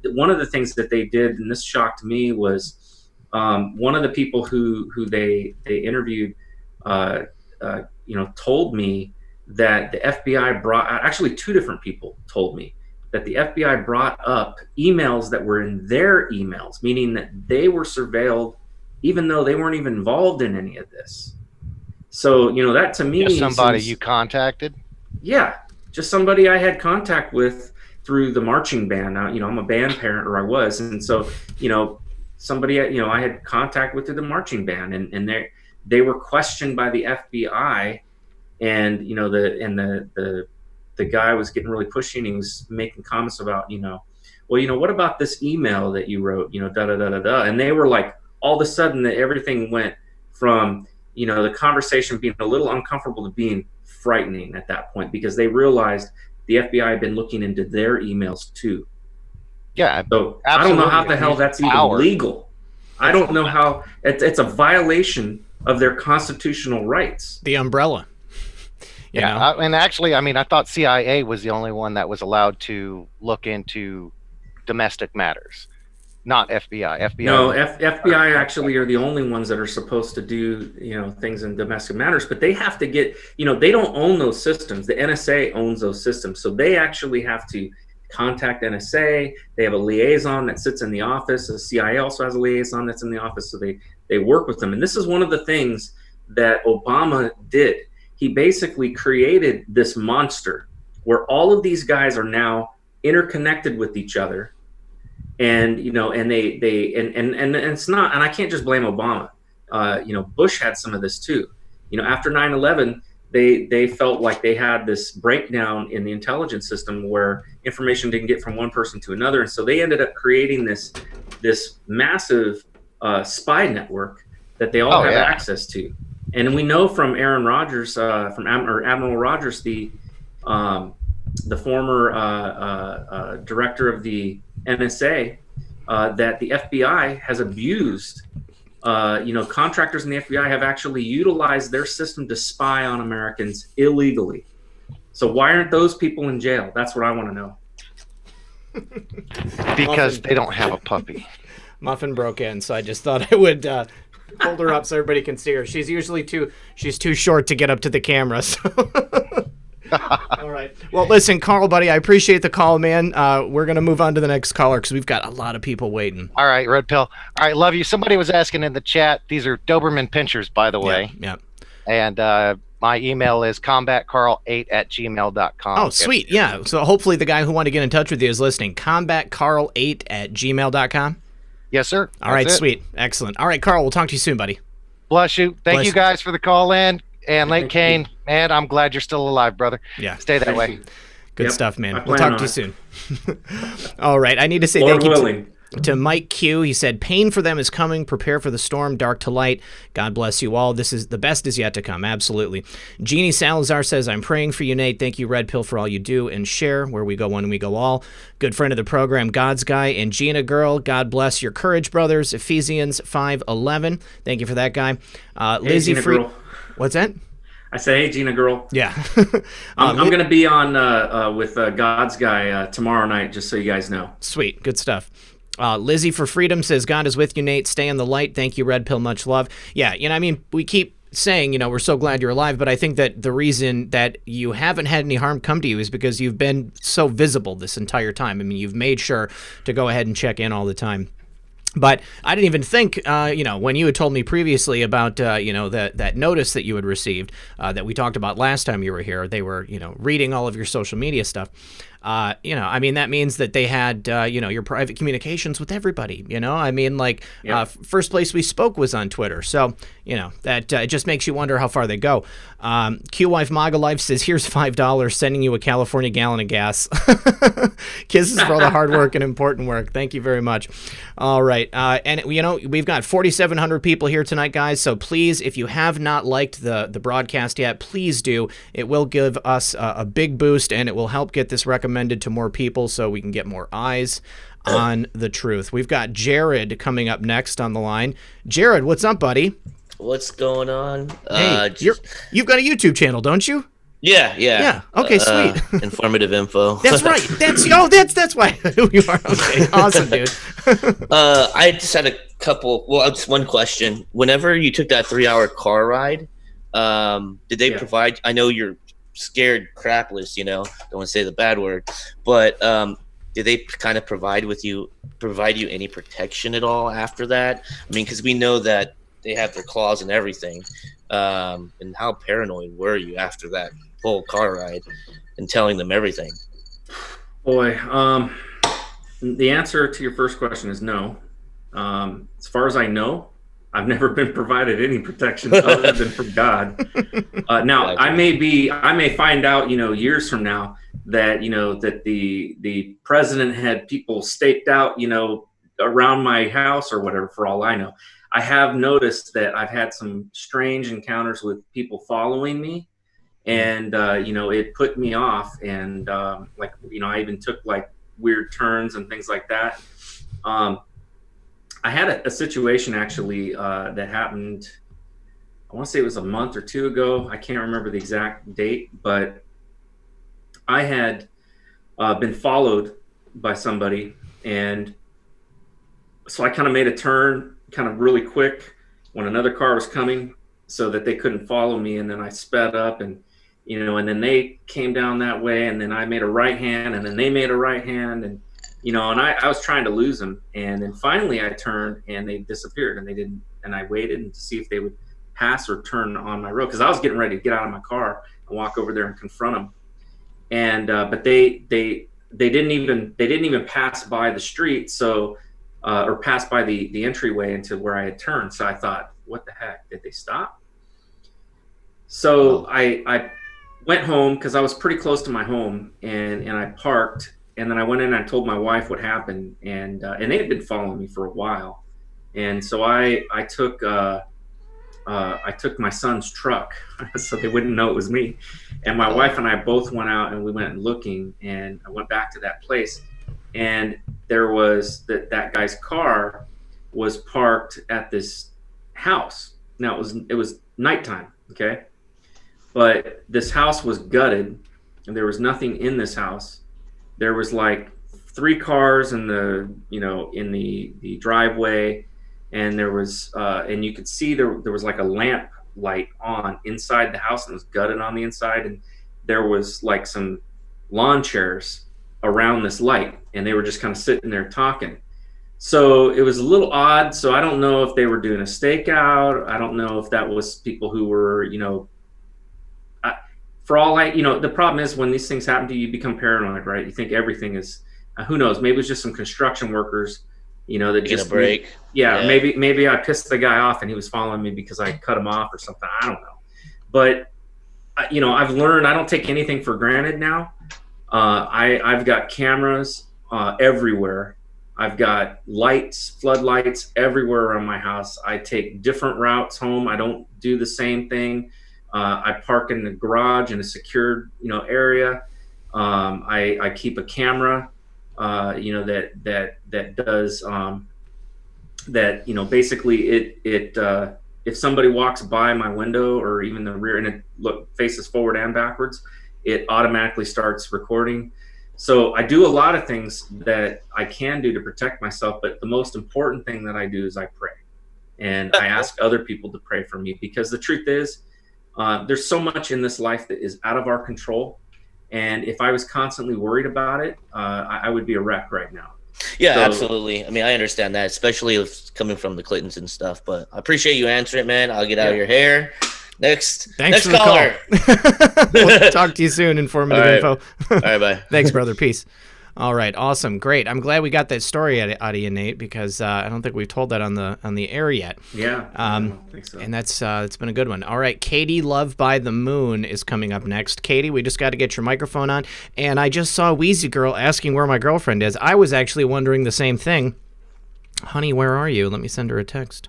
one of the things that they did, and this shocked me, was one of the people who they interviewed, told me that the FBI actually 2 different people told me that the FBI brought up emails that were in their emails, meaning that they were surveilled even though they weren't even involved in any of this. So, that to me, just somebody you contacted? Yeah, just somebody I had contact with through the marching band. Now, I'm a band parent, or I was. And so, somebody, I had contact with through the marching band, and they were questioned by the FBI, and, the guy was getting really pushy, and he was making comments about, what about this email that you wrote, da da da da da. And they were like, all of a sudden, that everything went from, the conversation being a little uncomfortable to being frightening at that point, because they realized the FBI had been looking into their emails too. Yeah. So absolutely. I don't know how the hell that's even legal. I don't know how it's a violation of their constitutional rights. The umbrella. And actually, I thought CIA was the only one that was allowed to look into domestic matters, not FBI. No, FBI actually are the only ones that are supposed to do, things in domestic matters, but they have to get, they don't own those systems. The NSA owns those systems. So they actually have to contact NSA. They have a liaison that sits in the office. The CIA also has a liaison that's in the office. So they work with them. And this is one of the things that Obama did. He basically created this monster where all of these guys are now interconnected with each other. And, and it's not, and I can't just blame Obama. Bush had some of this too. After 9/11, they felt like they had this breakdown in the intelligence system where information didn't get from one person to another. And so they ended up creating this massive spy network that they all have access to. And we know from Aaron Rodgers, from Admiral Rodgers, the former director of the NSA, that the FBI has abused. Contractors in the FBI have actually utilized their system to spy on Americans illegally. So why aren't those people in jail? That's what I want to know. Because they don't have a puppy. Muffin broke in, so I just thought I would hold her up so everybody can see her. She's usually she's too short to get up to the camera. So. All right. Well, listen, Carl, buddy, I appreciate the call, man. We're going to move on to the next caller because we've got a lot of people waiting. All right, Red Pill. All right, love you. Somebody was asking in the chat. These are Doberman pinchers, by the way. Yeah. And my email is combatcarl8@gmail.com. Oh, sweet. Yeah. So hopefully the guy who wanted to get in touch with you is listening. combatcarl8@gmail.com. Yes, sir. All right, sweet. Excellent. All right, Carl, we'll talk to you soon, buddy. Bless you. Thank you guys for the call in. And Lake Cain, man, I'm glad you're still alive, brother. Yeah. Stay that way. Good stuff, man. We'll talk to you soon. All right. I need to say Lord thank you. willing. To Mike Q, he said, "Pain for them is coming. Prepare for the storm, dark to light. God bless you all. This is the best is yet to come." Absolutely. Jeannie Salazar says, "I'm praying for you, Nate. Thank you, Red Pill, for all you do and share. Where we go, one, we go all." Good friend of the program, God's Guy and Gina Girl. God bless your courage, brothers. Ephesians 5:11. Thank you for that, guy. Lizzie Gina Free. Girl. What's that? I say, hey, Gina Girl. Yeah. I'm going to be on with God's Guy tomorrow night, just so you guys know. Sweet. Good stuff. Lizzie for Freedom says, "God is with you, Nate. Stay in the light. Thank you, Red Pill. Much love." Yeah, I mean, we keep saying, we're so glad you're alive, but I think that the reason that you haven't had any harm come to you is because you've been so visible this entire time. I mean, you've made sure to go ahead and check in all the time. But I didn't even think, when you had told me previously about, that notice that you had received that we talked about last time you were here, they were, reading all of your social media stuff. I mean, that means that they had, your private communications with everybody, I mean, first place we spoke was on Twitter. So, that it just makes you wonder how far they go. Q-Wife Maga Life says, "Here's $5, sending you a California gallon of gas." Kisses for all the hard work and important work. Thank you very much. All right. And, we've got 4,700 people here tonight, guys. So please, if you have not liked the broadcast yet, please do. It will give us a big boost, and it will help get this recommended to more people so we can get more eyes on the truth. We've got Jared coming up next on the line. Jared, what's up, buddy? What's going on? Hey, you've got a YouTube channel, don't you? Yeah. Okay, sweet. Informative info. That's right. That's why you are. Okay, awesome, dude. I just had a couple. Well, just one question. Whenever you took that 3-hour car ride, did they provide? I know you're scared crapless. Don't want to say the bad word, but did they kind of provide you any protection at all after that? I mean, because we know that they have their claws and everything. And how paranoid were you after that whole car ride and telling them everything? Boy, the answer to your first question is no. As far as I know, I've never been provided any protection other than from God. Now, I may find out, years from now that, that the president had people staked out, around my house or whatever, for all I know. I have noticed that I've had some strange encounters with people following me, and it put me off. And I even took weird turns and things like that. I had a situation actually that happened. I want to say it was a month or two ago. I can't remember the exact date, but I had been followed by somebody, and so I kind of made a turn kind of really quick when another car was coming so that they couldn't follow me. And then I sped up and then they came down that way, and then I made a right hand, and then they made a right hand, and, and I was trying to lose them. And then finally I turned and they disappeared, and they didn't, and I waited to see if they would pass or turn on my road. Cause I was getting ready to get out of my car and walk over there and confront them. And, but they didn't even pass by the street. So, or pass by the entryway into where I had turned. So I thought, what the heck? Did they stop? So I went home because I was pretty close to my home, and I parked, and then I went in and I told my wife what happened, and they had been following me for a while. And so I took my son's truck so they wouldn't know it was me. And my wife and I both went out and we went looking, and I went back to that place. And there was that guy's car was parked at this house. Now it was nighttime, okay? But this house was gutted, and there was nothing in this house. There was 3 cars in the driveway, and there was and you could see there was a lamp light on inside the house, and it was gutted on the inside, and there was some lawn chairs around this light, and they were just kind of sitting there talking. So it was a little odd. So I don't know if they were doing a stakeout. I don't know if that was people who were, for all the problem is when these things happen to you, you become paranoid, right? You think everything is, who knows, maybe it was just some construction workers, that just break. Yeah. Maybe I pissed the guy off and he was following me because I cut him off or something. I don't know. But, I've learned I don't take anything for granted now. I've got cameras everywhere. I've got lights, floodlights everywhere around my house. I take different routes home. I don't do the same thing. I park in the garage in a secured, area. I keep a camera, that does that. Basically, if somebody walks by my window or even the rear and it faces forward and backwards, it automatically starts recording. So I do a lot of things that I can do to protect myself, but the most important thing that I do is I pray. And I ask other people to pray for me, because the truth is, there's so much in this life that is out of our control. And if I was constantly worried about it, I would be a wreck right now. Yeah, so, absolutely. I mean, I understand that, especially if coming from the Clintons and stuff, but I appreciate you answering it, man. I'll get out of your hair. Thanks Next for caller. The call. We'll talk to you soon. Informative info. All right, bye. Thanks, brother. Peace. All right, awesome, great. I'm glad we got that story out of you, Nate, because I don't think we've told that on the air yet. Yeah, I don't think so. And it's been a good one. All right, Katie, Love by the Moon is coming up next. Katie, we just got to get your microphone on. And I just saw Wheezy Girl asking where my girlfriend is. I was actually wondering the same thing. Honey, where are you? Let me send her a text.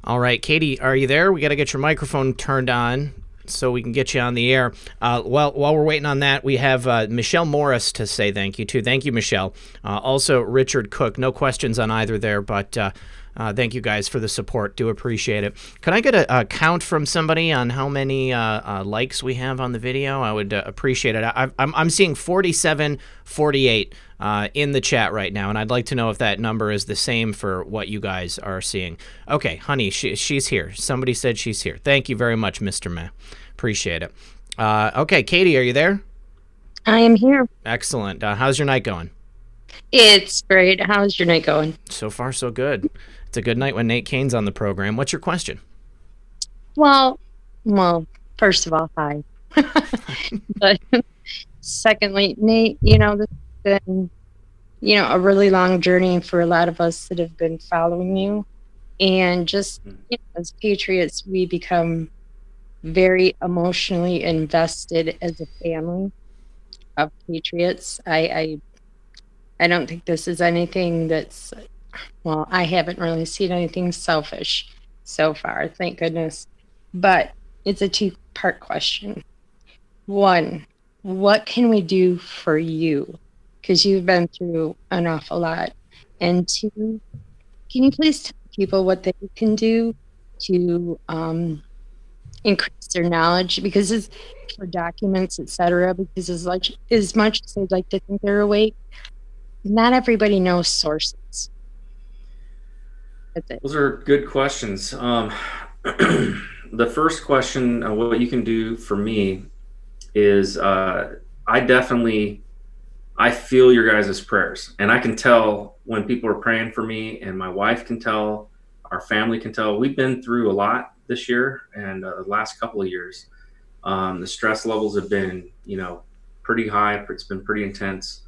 All right, Katie, are you there? We got to get your microphone turned on so we can get you on the air. While we're waiting on that, we have Michelle Morris to say thank you to. Thank you, Michelle. Also, Richard Cook. No questions on either there, but thank you guys for the support. Do appreciate it. Can I get a count from somebody on how many likes we have on the video? I would appreciate it. I'm seeing 47, 48 in the chat right now, and I'd like to know if that number is the same for what you guys are seeing. Okay, honey, she's here. Somebody said she's here. Thank you very much, Mr. Meh. Appreciate it. Okay, Katie, are you there? I am here. Excellent. How's your night going? It's great. How's your night going? So far, so good. It's a good night when Nate Cain's on the program. What's your question? Well, first of all, hi. But secondly, Nate, this has been, a really long journey for a lot of us that have been following you. And just, as patriots, we become very emotionally invested as a family of patriots. I don't think this is anything that's, I haven't really seen anything selfish so far, thank goodness. But it's a two-part question. One, what can we do for you? Because you've been through an awful lot. And two, can you please tell people what they can do to increase their knowledge? Because it's for documents, etc. Because as much as they'd like to think they're awake, not everybody knows sources. That's it. Those are good questions. The first question, what you can do for me is I feel your guys' prayers, and I can tell when people are praying for me, and my wife can tell, our family can tell. We've been through a lot this year and the last couple of years. The stress levels have been, pretty high. It's been pretty intense.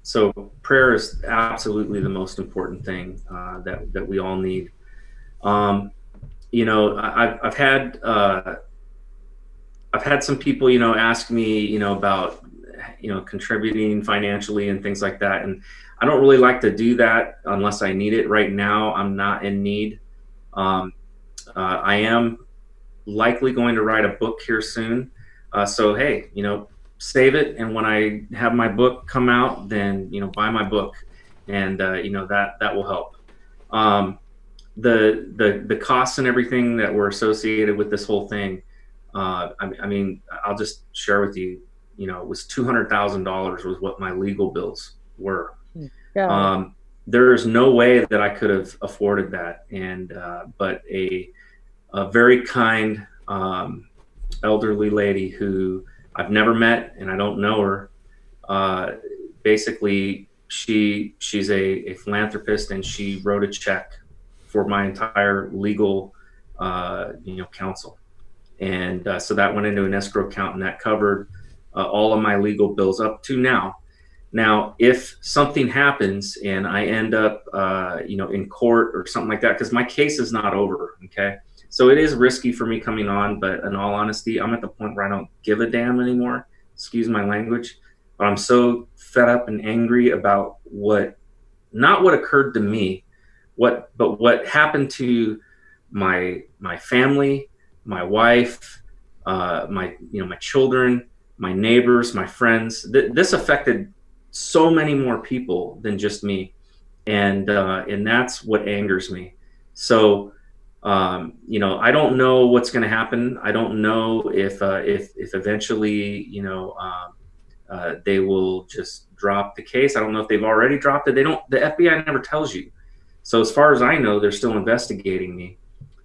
So prayer is absolutely the most important thing that we all need. I've had some people, ask me, about, contributing financially and things like that. And I don't really like to do that unless I need it. Right now, I'm not in need. I am likely going to write a book here soon. So, hey, save it. And when I have my book come out, then, buy my book, and, that will help. The costs and everything that were associated with this whole thing. I mean, I'll just share with you, it was $200,000 was what my legal bills were. Yeah. There's no way that I could have afforded that. And, but a very kind, elderly lady who I've never met and I don't know her. Basically she's a philanthropist, and she wrote a check for my entire legal, counsel. And so that went into an escrow account, and that covered all of my legal bills up to now. Now, if something happens and I end up, in court or something like that, because my case is not over, okay? So it is risky for me coming on, but in all honesty, I'm at the point where I don't give a damn anymore. Excuse my language. If but I'm so fed up and angry about not what occurred to me, but what happened to my family, my wife, my children, my neighbors, my friends. This affected so many more people than just me, and that's what angers me. So I don't know what's going to happen. I don't know if eventually they will just drop the case. I don't know if they've already dropped it. The FBI never tells you. So as far as I know, they're still investigating me.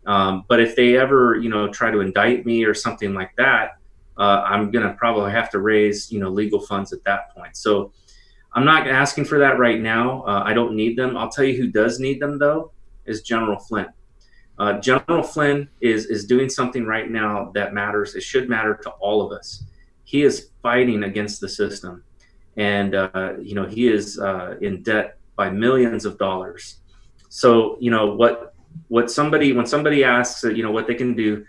But if they ever, try to indict me or something like that, I'm going to probably have to raise, legal funds at that point. So I'm not asking for that right now. I don't need them. I'll tell you who does need them, though, is General Flynn. General Flynn is doing something right now that matters. It should matter to all of us. He is fighting against the system, and he is in debt by millions of dollars. So when somebody asks what they can do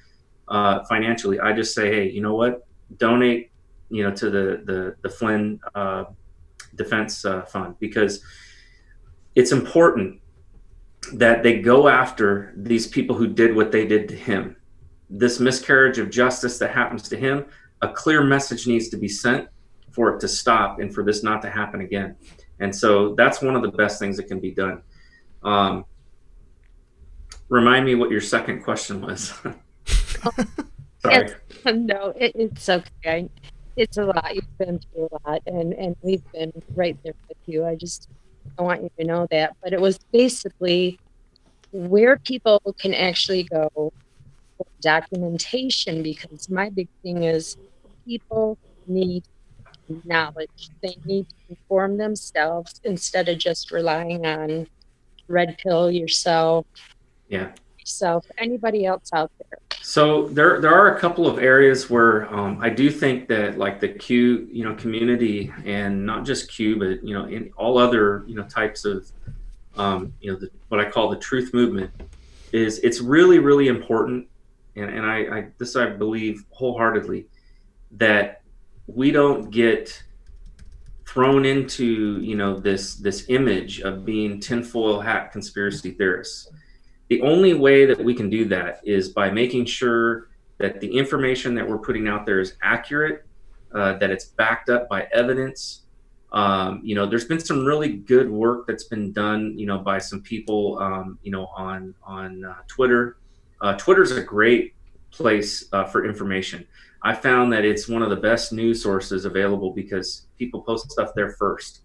financially, I just say, hey, you know what? Donate to the Flynn Defense Fund, because it's important that they go after these people who did what they did to him. This miscarriage of justice that happens to him, a clear message needs to be sent for it to stop and for this not to happen again. And so that's one of the best things that can be done. Remind me what your second question was. Sorry. No, it's okay. It's a lot. You've been through a lot, and we've been right there with you. I want you to know that. But it was basically where people can actually go for documentation, because my big thing is people need knowledge. They need to inform themselves instead of just relying on Red Pill, yourself, anybody else out there. So there are a couple of areas where I do think that, like the Q community, and not just Q, but in all other types of what I call the truth movement, it's really, really important, and I believe wholeheartedly that we don't get thrown into this image of being tinfoil hat conspiracy theorists. The only way that we can do that is by making sure that the information that we're putting out there is accurate, that it's backed up by evidence. There's been some really good work that's been done, by some people, on Twitter. Twitter's a great place for information. I found that it's one of the best news sources available because people post stuff there first.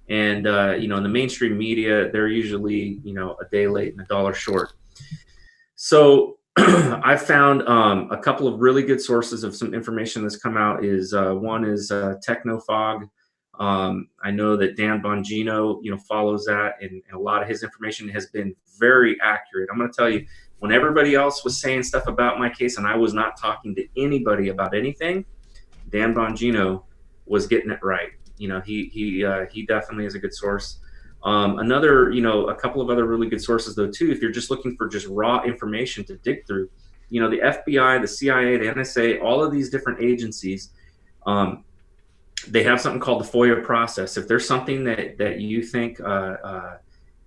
And, in the mainstream media, they're usually, a day late and a dollar short. So I found a couple of really good sources of some information that's come out. One is Technofog. I know that Dan Bongino, follows that, and a lot of his information has been very accurate. I'm going to tell you, when everybody else was saying stuff about my case and I was not talking to anybody about anything, Dan Bongino was getting it right. He definitely is a good source. A couple of other really good sources though too, if you're just looking for just raw information to dig through, the FBI, the CIA, the NSA, all of these different agencies, they have something called the FOIA process. If there's something that you think,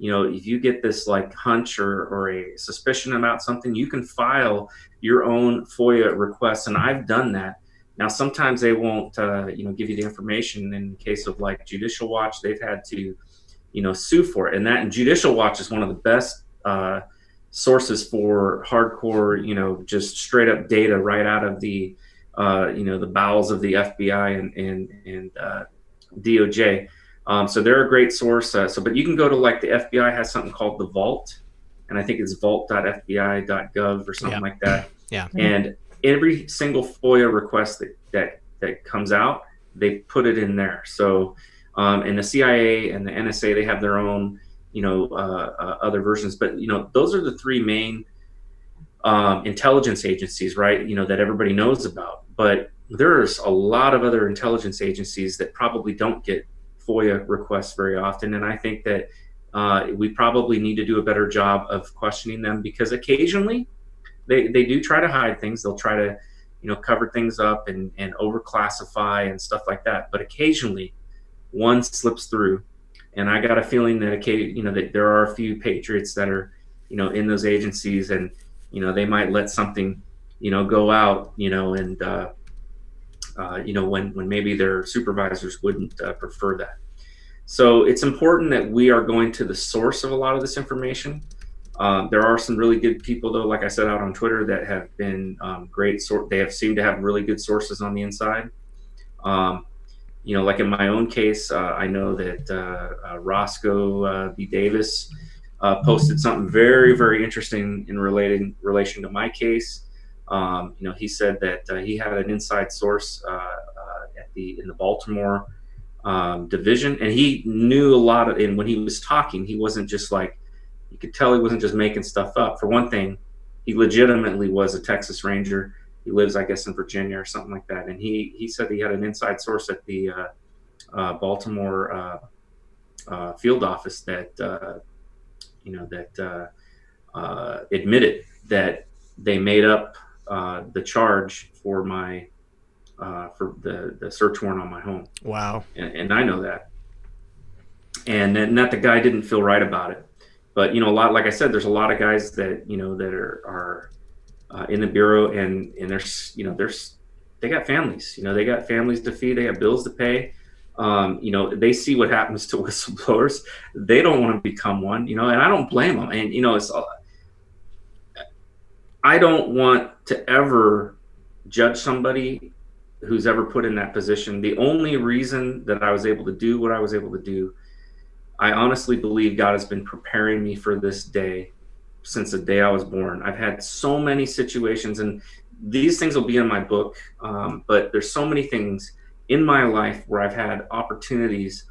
if you get this like hunch or a suspicion about something, you can file your own FOIA requests, and I've done that. Now, sometimes they won't, give you the information. In case of like Judicial Watch, they've had to, sue for it. And Judicial Watch is one of the best sources for hardcore, just straight up data right out of the, the bowels of the FBI and DOJ. So they're a great source. But you can go to, like, the FBI has something called the Vault, and I think it's vault.fbi.gov or something like that. Yeah. And every single FOIA request that comes out, they put it in there. So, and the CIA and the NSA, they have their own, other versions. But, those are the three main intelligence agencies, right? That everybody knows about. But there's a lot of other intelligence agencies that probably don't get FOIA requests very often. And I think that we probably need to do a better job of questioning them, because occasionally they do try to hide things. They'll try to, cover things up and overclassify and stuff like that. But occasionally one slips through. And I got a feeling that that there are a few patriots that are, in those agencies, and they might let something, go out, and when maybe their supervisors wouldn't prefer that. So it's important that we are going to the source of a lot of this information. There are some really good people, though, like I said, out on Twitter that have been great. They have seemed to have really good sources on the inside. Like in my own case, I know that Roscoe B. Davis posted something very, very interesting in relation to my case. He said that he had an inside source in the Baltimore division, and he knew a lot of. And when he was talking, he wasn't just like, you could tell he wasn't just making stuff up. For one thing, he legitimately was a Texas Ranger. He lives, I guess, in Virginia or something like that. And he said he had an inside source at the Baltimore field office that admitted that they made up the charge for my for the search warrant on my home. Wow. And I know that. And that the guy didn't feel right about it. But, a lot, like I said, there's a lot of guys that, that are in the Bureau, and they got families, they got families to feed, they have bills to pay. They see what happens to whistleblowers. They don't want to become one, and I don't blame them. And, I don't want to ever judge somebody who's ever put in that position. The only reason that I was able to do what I was able to do, I honestly believe God has been preparing me for this day since the day I was born. I've had so many situations, and these things will be in my book, but there's so many things in my life where I've had opportunities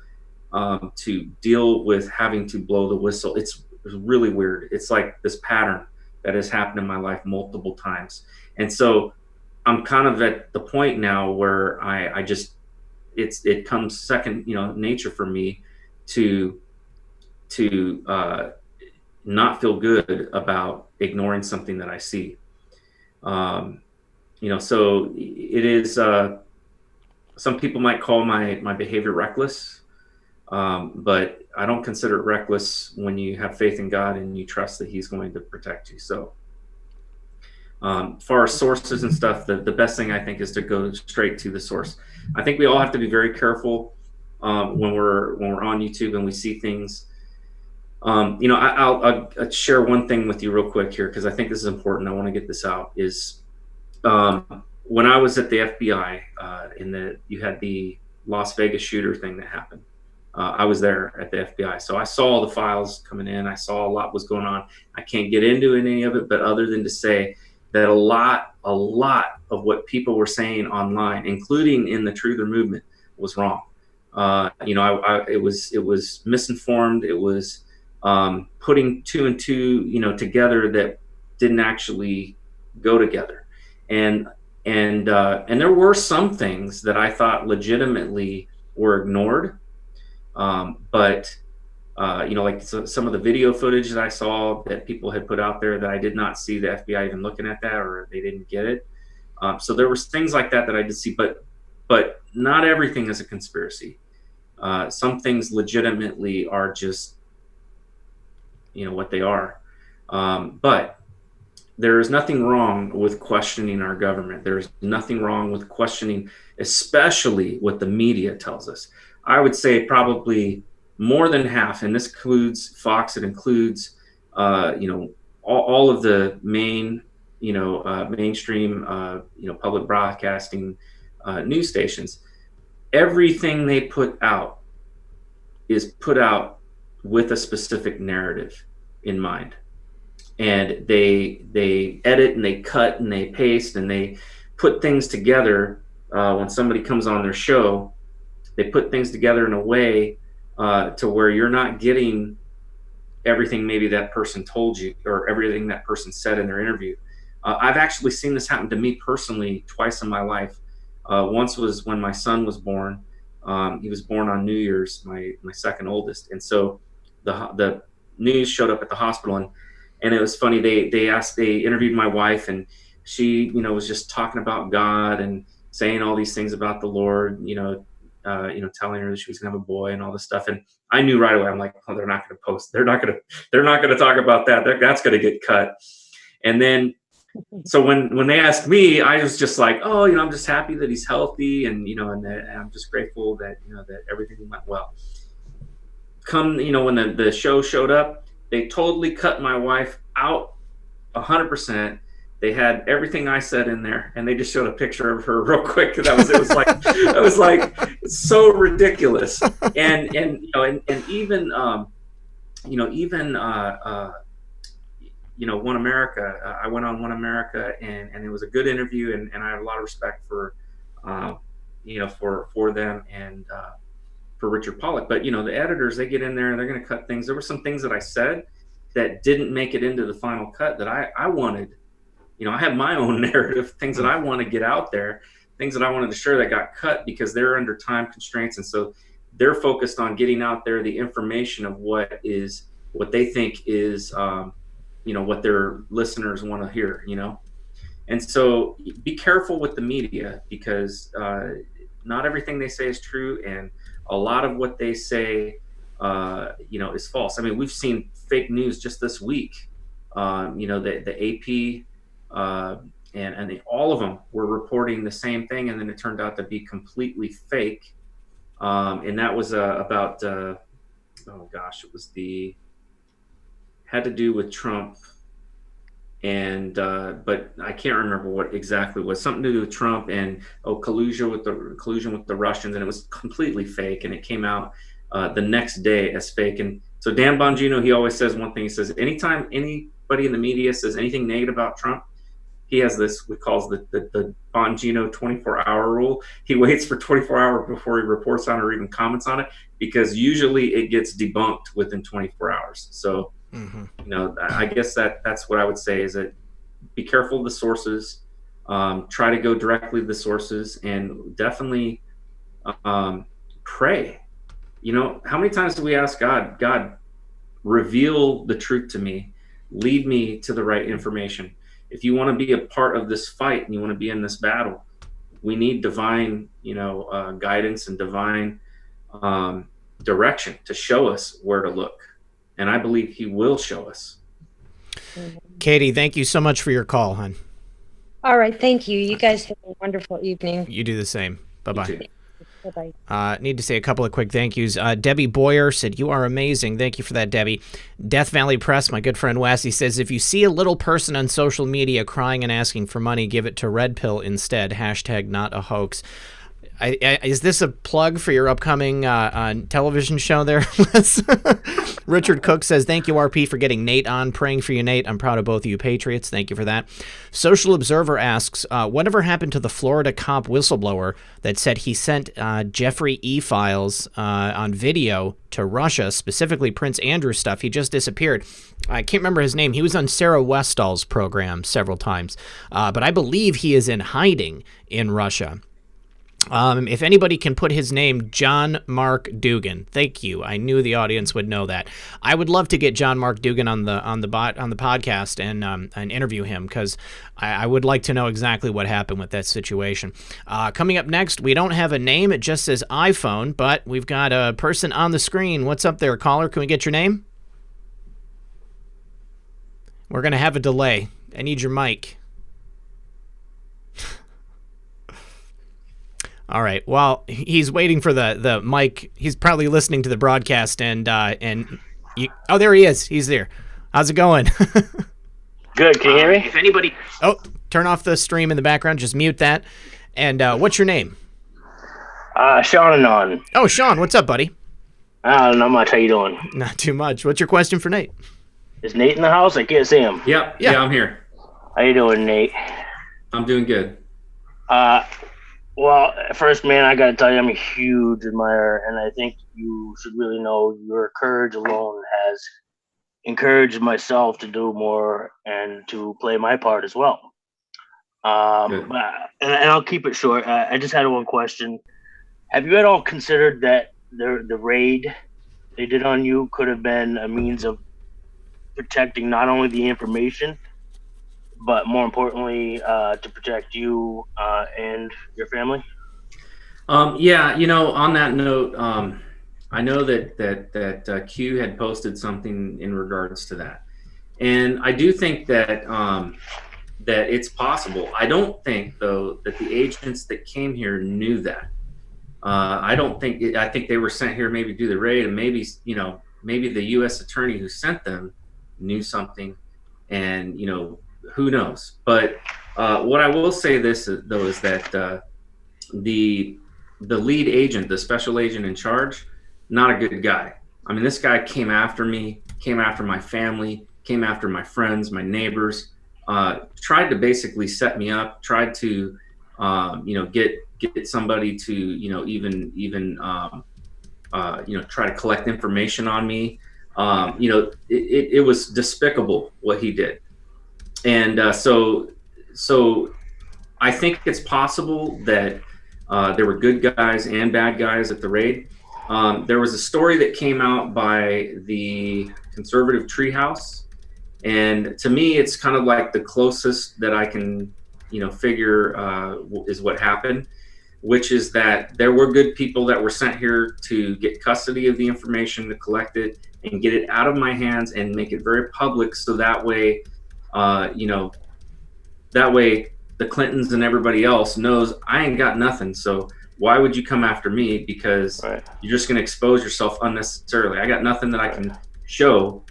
to deal with having to blow the whistle. It's really weird. It's like this pattern that has happened in my life multiple times. And so I'm kind of at the point now where I just, it comes second, nature for me to not feel good about ignoring something that I see. So it is, some people might call my behavior reckless, but I don't consider it reckless when you have faith in God and you trust that He's going to protect you. So far as sources and stuff, the best thing I think is to go straight to the source. I think we all have to be very careful when we're on YouTube and we see things. I'll share one thing with you real quick here, because I think this is important. I want to get this out. Is when I was at the FBI, you had the Las Vegas shooter thing that happened. I was there at the FBI, so I saw all the files coming in. I saw a lot was going on. I can't get into any of it, but other than to say that a lot of what people were saying online, including in the Truther movement, was wrong. It was misinformed. It was putting two and two, together that didn't actually go together. And there were some things that I thought legitimately were ignored. But like some of the video footage that I saw that people had put out there that I did not see the FBI even looking at that, or they didn't get it. So there was things like that I did see, but not everything is a conspiracy. Some things legitimately are just, what they are. But there is nothing wrong with questioning our government. There's nothing wrong with questioning, especially what the media tells us. I would say probably more than half, and this includes Fox, it includes, all of the main, mainstream, public broadcasting news stations. Everything they put out is put out with a specific narrative in mind. And they edit and they cut and they paste and they put things together. When somebody comes on their show, they put things together in a way to where you're not getting everything maybe that person told you or everything that person said in their interview. I've actually seen this happen to me personally twice in my life. Once was when my son was born. He was born on New Year's, my second oldest. And so the news showed up at the hospital, and it was funny. They interviewed my wife, and she, was just talking about God and saying all these things about the Lord, telling her that she was gonna have a boy and all this stuff. And I knew right away, I'm like, oh, they're not gonna post. They're not gonna talk about that. That's gonna get cut. And then, so when they asked me, I was just like, oh, I'm just happy that he's healthy, and and I'm just grateful that that everything went well. Come, when the show showed up, they totally cut my wife out 100%. They had everything I said in there, and they just showed a picture of her real quick. It was like so ridiculous. And even One America. I went on One America, and it was a good interview, and I had a lot of respect for for them and for Richard Pollock. But the editors, they get in there and they're going to cut things. There were some things that I said that didn't make it into the final cut that I wanted. I have my own narrative, things that I want to get out there, things that I wanted to share that got cut because they're under time constraints. And so they're focused on getting out there the information of what they think is, what their listeners want to hear, And so be careful with the media, because not everything they say is true. And a lot of what they say, is false. I mean, we've seen fake news just this week. The AP, and all of them were reporting the same thing, and then it turned out to be completely fake. And that was about it was had to do with Trump, and but I can't remember what exactly was. Something to do with Trump and collusion with the Russians, and it was completely fake, and it came out the next day as fake. And so Dan Bongino, he always says one thing. He says, anytime anybody in the media says anything negative about Trump, he has this, we calls the Bongino 24-hour rule. He waits for 24 hours before he reports on it or even comments on it, because usually it gets debunked within 24 hours. So, I guess that's what I would say, is that be careful of the sources, try to go directly to the sources, and definitely pray. How many times do we ask God, reveal the truth to me, lead me to the right information? If you want to be a part of this fight and you want to be in this battle, we need divine, guidance and divine direction to show us where to look. And I believe he will show us. Katie, thank you so much for your call, hon. All right. Thank you. You guys have a wonderful evening. You do the same. Bye-bye. Bye-bye. Need to say a couple of quick thank yous. Debbie Boyer said, "You are amazing." Thank you for that, Debbie. Death Valley Press, my good friend Wes, he says, "If you see a little person on social media crying and asking for money, give it to Red Pill instead. # not a hoax." Is this a plug for your upcoming television show there? Richard Cook says, "Thank you, RP, for getting Nate on. Praying for you, Nate. I'm proud of both of you Patriots. Thank you for that." Social Observer asks, whatever happened to the Florida cop whistleblower that said he sent Jeffrey E. files on video to Russia, specifically Prince Andrew stuff? He just disappeared. I can't remember his name. He was on Sarah Westall's program several times, but I believe he is in hiding in Russia. If anybody can put his name, John Mark Dugan. Thank you. I knew the audience would know that. I would love to get John Mark Dugan on the podcast and interview him, because I would like to know exactly what happened with that situation. Coming up next, we don't have a name. It just says iPhone, but we've got a person on the screen. What's up there, caller? Can we get your name? We're going to have a delay. I need your mic. All right. Well, he's waiting for the mic. He's probably listening to the broadcast, and oh, there he is. He's there. How's it going? Good. Can you hear me? If anybody, turn off the stream in the background. Just mute that. And what's your name? Sean Anon. Oh, Sean. What's up, buddy? Not much. How you doing? Not too much. What's your question for Nate? Is Nate in the house? I can't see him. Yeah, I'm here. How you doing, Nate? I'm doing good. Well, first, man, I gotta tell you, I'm a huge admirer, and I think you should really know your courage alone has encouraged myself to do more and to play my part as well. And I'll keep it short. I just had one question. Have you at all considered that the raid they did on you could have been a means of protecting not only the information, but more importantly, to protect you and your family? Yeah, on that note, I know that Q had posted something in regards to that, and I do think that that it's possible. I don't think though that the agents that came here knew that. I don't think. I think they were sent here maybe to do the raid, and maybe the U.S. attorney who sent them knew something, and who knows. But what I will say this though is that the lead agent, the special agent in charge, not a good guy. I mean, this guy came after me, came after my family, came after my friends, my neighbors, tried to basically set me up, tried to get somebody to try to collect information on me. It was despicable what he did, and so I think it's possible that there were good guys and bad guys at the raid. There was a story that came out by the conservative treehouse, and to me, it's kind of like the closest that I can, figure is what happened, which is that there were good people that were sent here to get custody of the information, to collect it, and get it out of my hands and make it very public, so that way, that way the Clintons and everybody else knows I ain't got nothing. So why would you come after me? Because you're just going to expose yourself unnecessarily. I got nothing that I can show,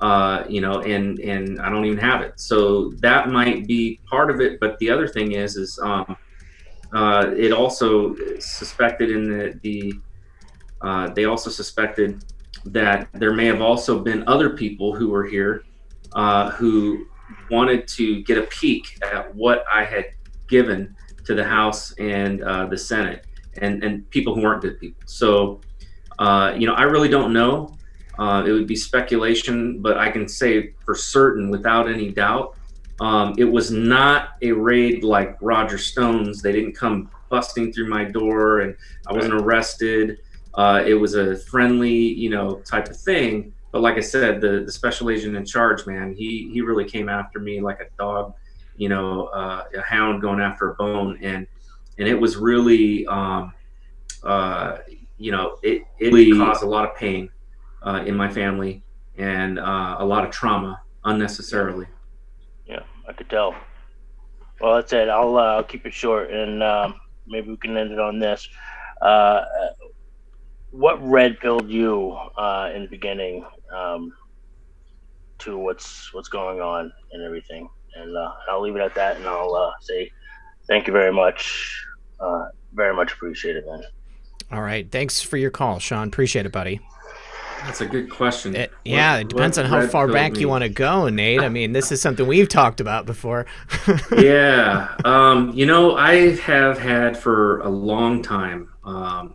and I don't even have it. So that might be part of it. But the other thing is it also suspected they also suspected that there may have also been other people who were here who wanted to get a peek at what I had given to the House and the Senate, and people who weren't good people. So, I really don't know. It would be speculation, but I can say for certain, without any doubt, it was not a raid like Roger Stone's. They didn't come busting through my door, and I wasn't arrested. It was a friendly, type of thing. But like I said, the special agent in charge, man, he really came after me like a dog, a hound going after a bone, and it was really, it really caused a lot of pain in my family, and a lot of trauma unnecessarily. Yeah, I could tell. Well, that's it. I'll keep it short, and maybe we can end it on this. What red pilled you in the beginning to what's going on and everything? And I'll leave it at that, and I'll say thank you very much. Very much appreciated, man. All right. Thanks for your call, Sean. Appreciate it, buddy. That's a good question. It depends on how far back you want to go, Nate. I mean, this is something we've talked about before. Yeah. I have had for a long time, I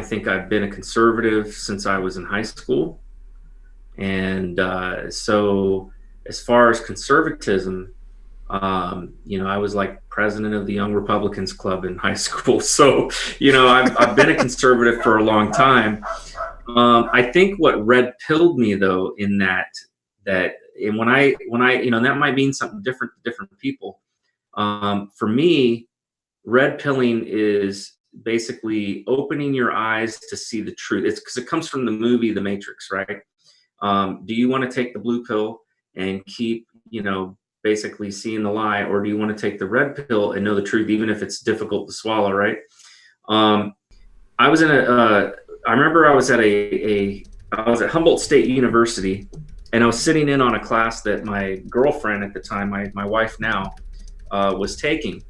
think I've been a conservative since I was in high school. And so as far as conservatism, I was like president of the Young Republicans Club in high school. So, I've been a conservative for a long time. I think what red pilled me though, in that and when I, that might mean something different to different people. For me, red pilling is basically opening your eyes to see the truth. It's because it comes from the movie The Matrix, right? Do you want to take the blue pill and keep, basically seeing the lie, or do you want to take the red pill and know the truth, even if it's difficult to swallow, right? I was in I remember I was at I was at Humboldt State University, and I was sitting in on a class that my girlfriend at the time, my wife now, was taking.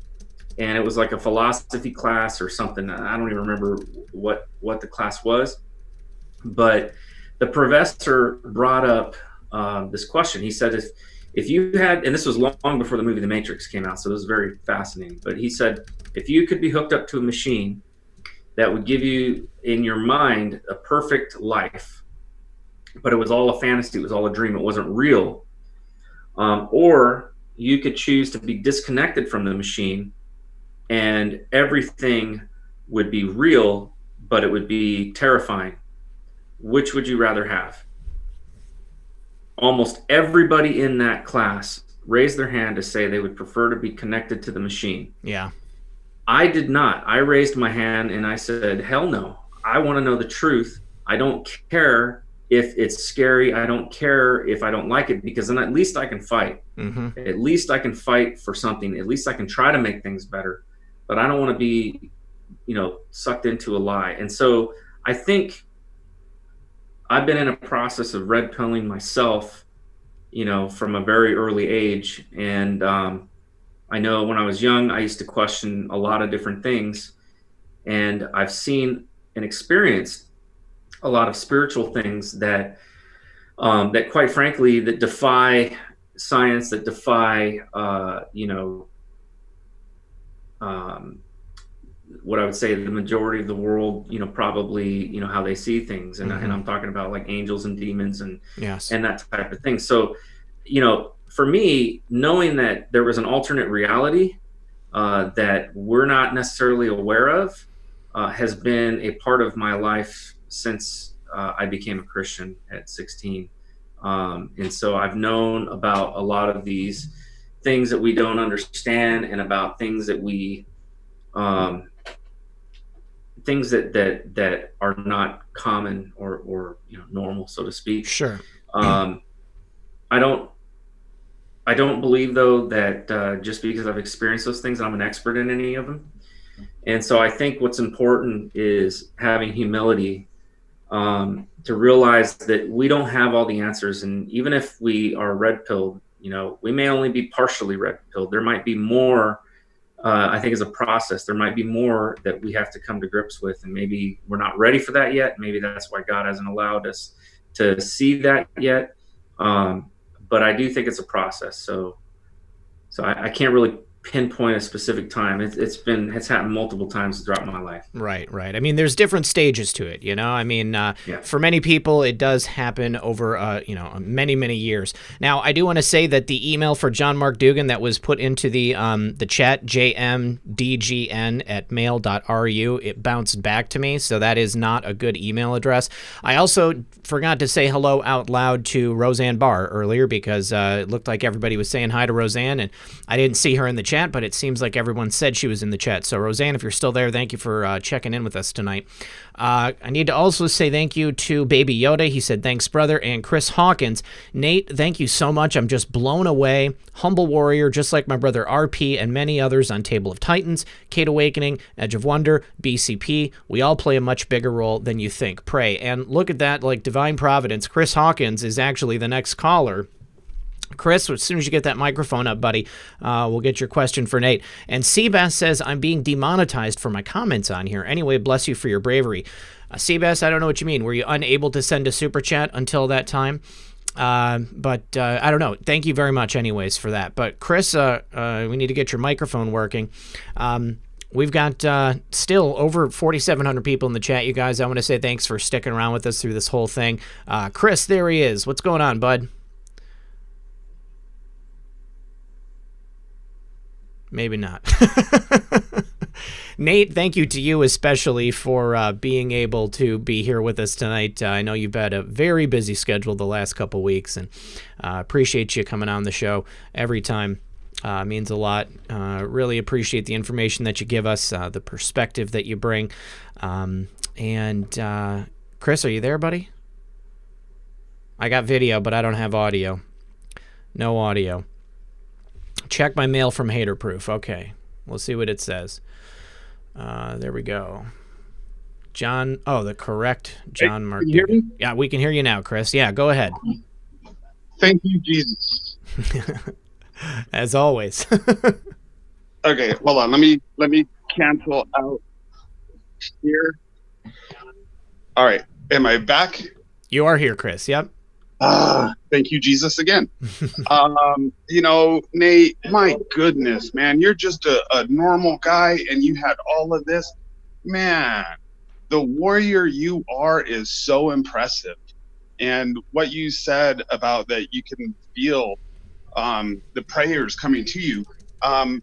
And it was like a philosophy class or something. I don't even remember what the class was, but the professor brought up this question. He said, if you had, and this was long before the movie The Matrix came out, so it was very fascinating, but he said, if you could be hooked up to a machine that would give you in your mind a perfect life, but it was all a fantasy, it was all a dream, it wasn't real, or you could choose to be disconnected from the machine and everything would be real, but it would be terrifying. Which would you rather have? Almost everybody in that class raised their hand to say they would prefer to be connected to the machine. Yeah. I did not. I raised my hand and I said, hell no. I want to know the truth. I don't care if it's scary. I don't care if I don't like it, because then at least I can fight. Mm-hmm. At least I can fight for something. At least I can try to make things better. But I don't want to be, sucked into a lie. And so I think I've been in a process of red pilling myself, from a very early age. And I know when I was young, I used to question a lot of different things. And I've seen and experienced a lot of spiritual things that quite frankly, that defy science, that defy, what I would say the majority of the world, probably, how they see things. And, and I'm talking about like angels and demons and, yes, and that type of thing. So, for me, knowing that there was an alternate reality that we're not necessarily aware of has been a part of my life since I became a Christian at 16. And so I've known about a lot of these things that we don't understand, and about things that we things that are not common or normal, so to speak. Sure. I don't believe, though, that just because I've experienced those things, I'm an expert in any of them. And so I think what's important is having humility to realize that we don't have all the answers. And even if we are red-pilled, we may only be partially red-pilled. There might be more, I think, as a process. There might be more that we have to come to grips with. And maybe we're not ready for that yet. Maybe that's why God hasn't allowed us to see that yet. But I do think it's a process. So I can't really pinpoint a specific time. It's happened multiple times throughout my life. Right. I mean, there's different stages to it, I mean, for many people, it does happen over, many, many years. Now, I do want to say that the email for John Mark Dugan that was put into the chat, jmdgn@mail.ru, it bounced back to me, so that is not a good email address. I also forgot to say hello out loud to Roseanne Barr earlier, because it looked like everybody was saying hi to Roseanne, and I didn't see her in the chat, but it seems like everyone said she was in the chat. So Roseanne, if you're still there, thank you for checking in with us tonight. I need to also say thank you to Baby Yoda. He said, thanks, brother. And Chris Hawkins. Nate, thank you so much. I'm just blown away. Humble warrior, just like my brother RP and many others on Table of Titans, Kate Awakening, Edge of Wonder, BCP. We all play a much bigger role than you think. Pray. And look at that, like divine providence. Chris Hawkins is actually the next caller. Chris, as soon as you get that microphone up, buddy, we'll get your question for Nate. And Seabass says, I'm being demonetized for my comments on here. Anyway, bless you for your bravery. Seabass, I don't know what you mean. Were you unable to send a super chat until that time? But I don't know. Thank you very much anyways for that. But Chris, we need to get your microphone working. We've got still over 4,700 people in the chat, you guys. I want to say thanks for sticking around with us through this whole thing. Chris, there he is. What's going on, bud? Maybe not. Nate, thank you to you especially for being able to be here with us tonight. I know you've had a very busy schedule the last couple weeks, and appreciate you coming on the show every time. Means a lot. Really appreciate the information that you give us, the perspective that you bring. And Chris, are you there, buddy? I got video, but I don't have audio. No audio. Check my mail from Haterproof. Okay, we'll see what it says. There we go. John, the correct John Mark. Can you hear me? Yeah, we can hear you now, Chris. Yeah, go ahead. Thank you, Jesus. As always. Okay, hold on. Let me cancel out here. All right, am I back? You are here, Chris. Yep. Thank you, Jesus, again. Nate, my goodness, man, you're just a normal guy, and you had all of this. Man, the warrior you are is so impressive. And what you said about that you can feel the prayers coming to you. I'm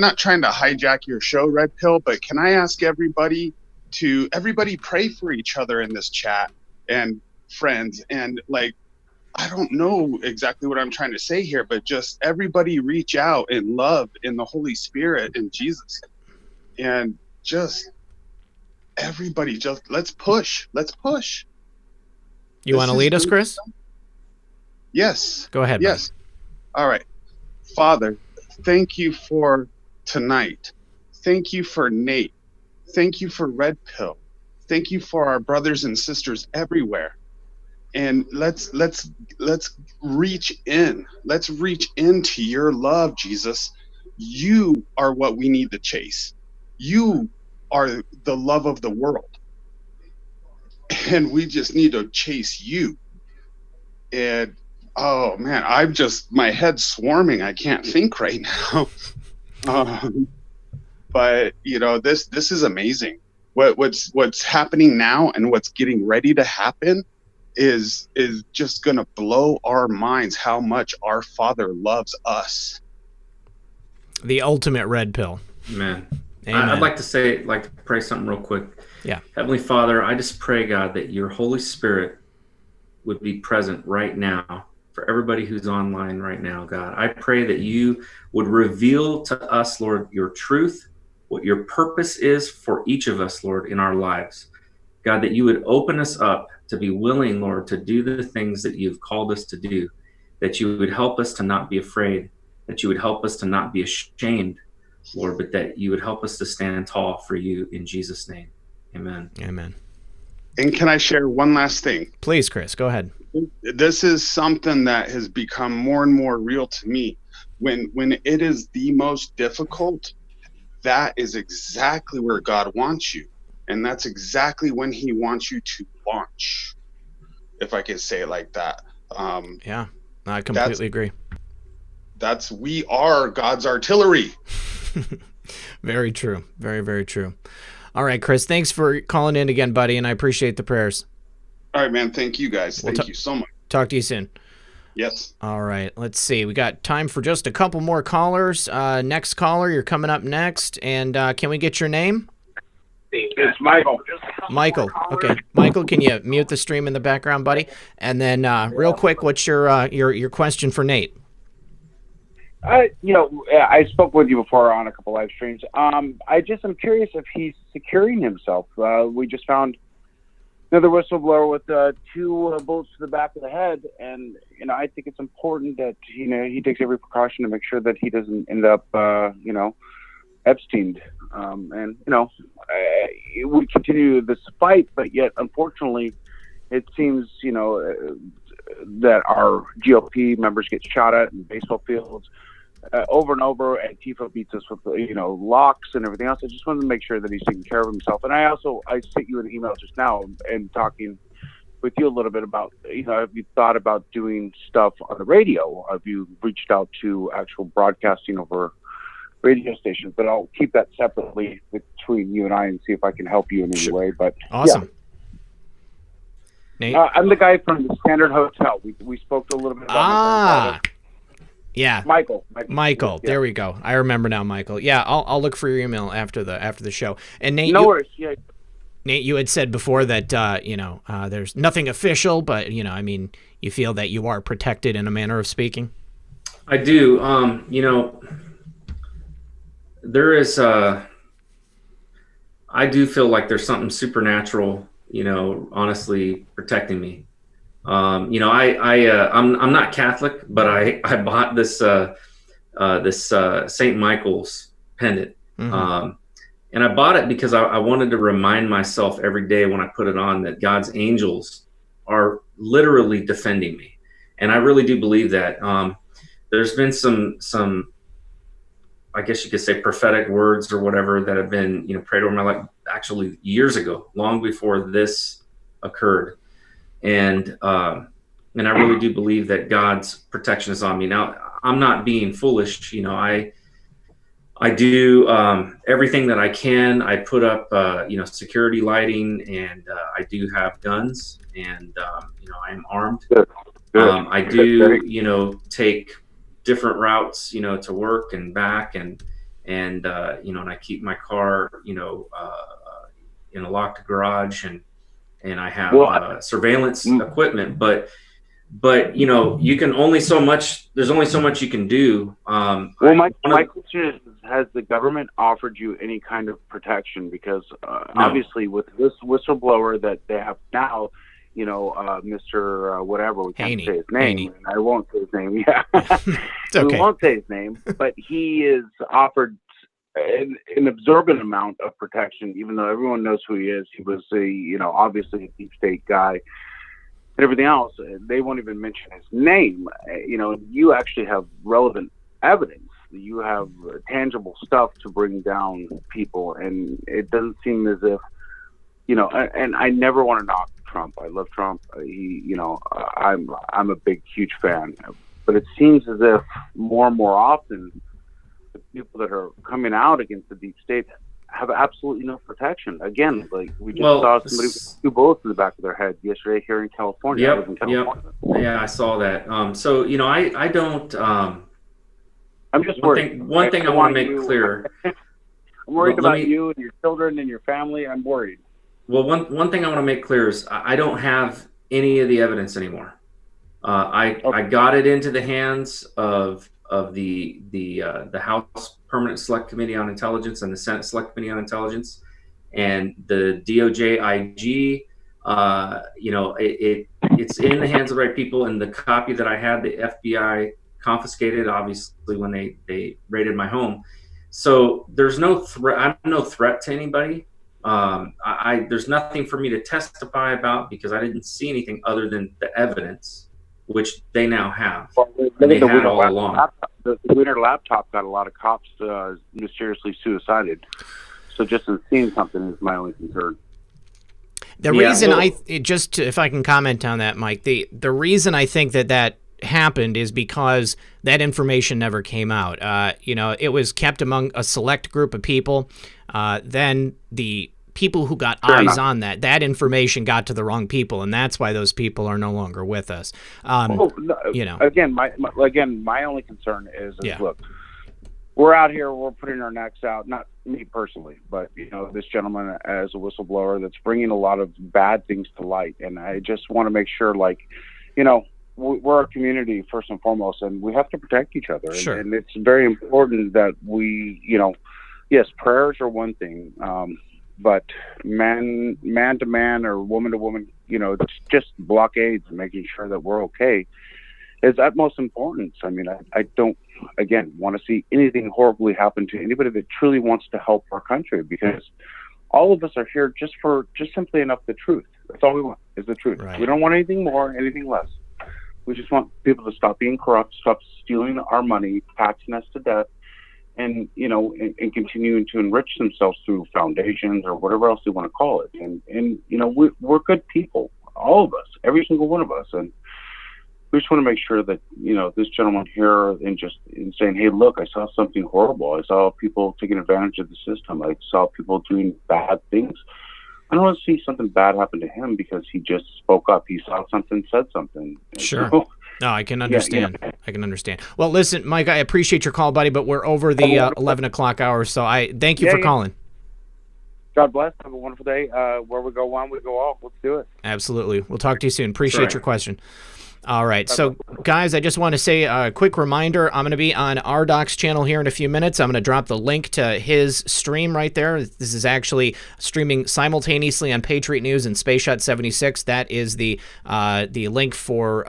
not trying to hijack your show, Red Pill, but can I ask everybody pray for each other in this chat and friends, and I don't know exactly what I'm trying to say here, but just everybody reach out in love in the Holy Spirit and Jesus. and just everybody, just let's push. You want to lead us, Chris? Yes. Go ahead. Yes. All right. Father, thank you for tonight. Thank you for Nate. Thank you for Red Pill. Thank you for our brothers and sisters everywhere. And let's reach in. Let's reach into your love, Jesus. You are what we need to chase. You are the love of the world. And we just need to chase you. And oh man, my head's swarming. I can't think right now. But this is amazing. What's happening now and what's getting ready to happen is just gonna blow our minds how much our Father loves us. The ultimate red pill. Man. Amen. I'd like to pray something real quick. Yeah. Heavenly Father, I just pray, God, that your Holy Spirit would be present right now for everybody who's online right now, God. I pray that you would reveal to us, Lord, your truth, what your purpose is for each of us, Lord, in our lives. God, that you would open us up to be willing, Lord, to do the things that you've called us to do, that you would help us to not be afraid, that you would help us to not be ashamed, Lord, but that you would help us to stand tall for you in Jesus' name. Amen. Amen. And can I share one last thing? Please, Chris, go ahead. This is something that has become more and more real to me. When it is the most difficult, that is exactly where God wants you. And that's exactly when he wants you to launch, if I could say it like that. Yeah, I completely agree. We are God's artillery. Very true. Very, very true. All right, Chris, thanks for calling in again, buddy, and I appreciate the prayers. All right, man. Thank you, guys. Thank you so much. Talk to you soon. Yes. All right, let's see. We got time for just a couple more callers. Next caller, you're coming up next. And can we get your name? It's Michael. Michael. Okay. Michael, can you mute the stream in the background, buddy? And then real quick, what's your question for Nate? I spoke with you before on a couple live streams. I'm curious if he's securing himself. We just found another whistleblower with 2 bullets to the back of the head, and I think it's important that he takes every precaution to make sure that he doesn't end up Epsteined. We continue this fight, but yet unfortunately, it seems that our GOP members get shot at in baseball fields over and over, and Antifa beats us with locks and everything else. I just wanted to make sure that he's taking care of himself. And I sent you an email just now and talking with you a little bit about have you thought about doing stuff on the radio? Have you reached out to actual broadcasting over radio stations? But I'll keep that separately between you and I and see if I can help you in any way. But awesome. Yeah. Nate? I'm the guy from the Standard Hotel. We spoke a little bit about yeah, Michael. Yeah. There we go. I remember now, Michael. Yeah, I'll look for your email after the show. And Nate, no worries. Yeah. Nate, you had said before that there's nothing official, but you feel that you are protected in a manner of speaking. I do. There is. I do feel like there's something supernatural, honestly protecting me. I'm not Catholic, but I bought this St. Michael's pendant. Mm-hmm. And I bought it because I wanted to remind myself every day when I put it on that God's angels are literally defending me. And I really do believe that. There's been some, I guess you could say, prophetic words or whatever that have been, prayed over my life actually years ago, long before this occurred. And I really do believe that God's protection is on me. Now, I'm not being foolish. I do everything that I can. I put up, security lighting, and I do have guns, and I am armed. I do, take different routes, to work and back, and I keep my car, in a locked garage, and I have surveillance equipment. But but you know, you can only so much. There's only so much you can do. Well, my question is: has the government offered you any kind of protection? Because No. obviously, with this whistleblower that they have now, you know, Mr. Whatever, we can't Haney. say his name, Haney. and I won't say his name. Yeah, It's okay. we won't say his name, but he is offered an absorbent amount of protection, even though everyone knows who he is. He was obviously a deep state guy. And everything else, they won't even mention his name. You know, you actually have relevant evidence. You have tangible stuff to bring down people, and it doesn't seem as if, you know. And I never want to knock Trump. I love Trump. I'm a big, huge fan. But it seems as if more and more often, the people that are coming out against the deep state have absolutely no protection. Again, like we just saw somebody with 2 bullets in the back of their head yesterday here in California. Yep. Yeah, I saw that. So you know, I don't. I'm just worried. One thing I want to make clear. I'm worried about you and your children and your family. I'm worried. Well, one thing I want to make clear is I don't have any of the evidence anymore. I got it into the hands of the House Permanent Select Committee on Intelligence and the Senate Select Committee on Intelligence, and the DOJ IG. You know, it's in the hands of the right people. And the copy that I had, the FBI confiscated, obviously, when they raided my home. So there's no threat. I'm no threat to anybody. There's nothing for me to testify about because I didn't see anything other than the evidence, which they now have. Well, and they had all along. The Wiener laptop got a lot of cops mysteriously suicided. So just in seeing something is my only concern. The reason if I can comment on that, Mike, the reason I think that happened is because that information never came out. You know, it was kept among a select group of people. Then the people who got eyes on that information got to the wrong people, and that's why those people are no longer with us. You know, again, my only concern is look, we're out here, we're putting our necks out. Not me personally, but you know, this gentleman as a whistleblower that's bringing a lot of bad things to light, and I just want to make sure, like, you know, we're a community first and foremost, and we have to protect each other. Sure. And it's very important that we, you know, yes, prayers are one thing. But man to man or woman to woman, you know, just blockades and making sure that we're okay is utmost importance. I mean, I don't, again, want to see anything horribly happen to anybody that truly wants to help our country, because all of us are here just simply enough the truth. That's all we want, is the truth. Right. We don't want anything more, anything less. We just want people to stop being corrupt, stop stealing our money, taxing us to death, and, you know, and continuing to enrich themselves through foundations or whatever else they want to call it. And you know, we're good people, all of us, every single one of us. And we just want to make sure that, you know, this gentleman here in saying, hey, look, I saw something horrible. I saw people taking advantage of the system. I saw people doing bad things. I don't want to see something bad happen to him because he just spoke up. He saw something, said something. Sure. So, no, I can understand. Yeah. I can understand. Well, listen, Mike, I appreciate your call, buddy, but we're over the 11 o'clock hour, so I thank you for calling. God bless. Have a wonderful day. Where we go one, we go off. Let's do it. Absolutely. We'll talk to you soon. Appreciate your question. All right. So, guys, I just want to say a quick reminder. I'm going to be on RDoc's channel here in a few minutes. I'm going to drop the link to his stream right there. This is actually streaming simultaneously on Patriot News and Space Shot 76. That is the link for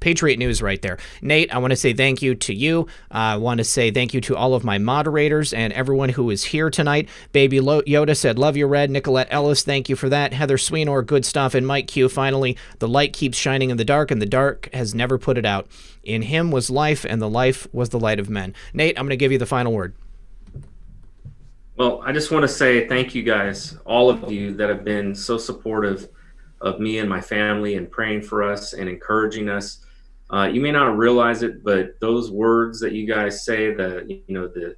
Patriot News right there. Nate, I want to say thank you to you. I want to say thank you to all of my moderators and everyone who is here tonight. Baby Yoda said, love you, Red. Nicolette Ellis, thank you for that. Heather Sweenor, good stuff. And Mike Q, finally, the light keeps shining in the dark, and the dark has never put it out. In him was life, and the life was the light of men. Nate, I'm going to give you the final word. Well, I just want to say thank you guys, all of you that have been so supportive of me and my family and praying for us and encouraging us. You may not realize it, but those words that you guys say, the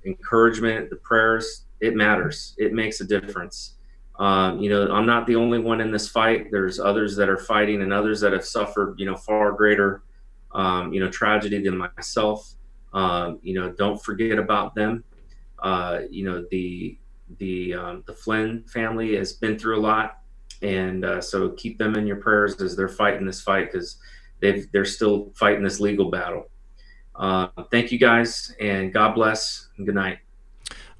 encouragement, the prayers, it matters. It makes a difference. You know, I'm not the only one in this fight. There's others that are fighting and others that have suffered, you know, far greater, you know, tragedy than myself. You know, don't forget about them. You know, the Flynn family has been through a lot. And so keep them in your prayers as they're fighting this fight, because they're still fighting this legal battle. Thank you guys, and God bless, and good night.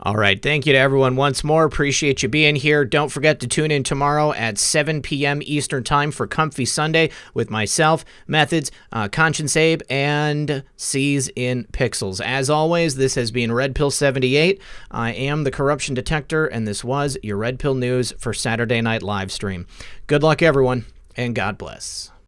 All right. Thank you to everyone once more. Appreciate you being here. Don't forget to tune in tomorrow at 7 p.m. Eastern Time for Comfy Sunday with myself, Methods, Conscience Abe, and C's in Pixels. As always, this has been Red Pill 78. I am the Corruption Detector, and this was your Red Pill News for Saturday Night Livestream. Good luck, everyone, and God bless.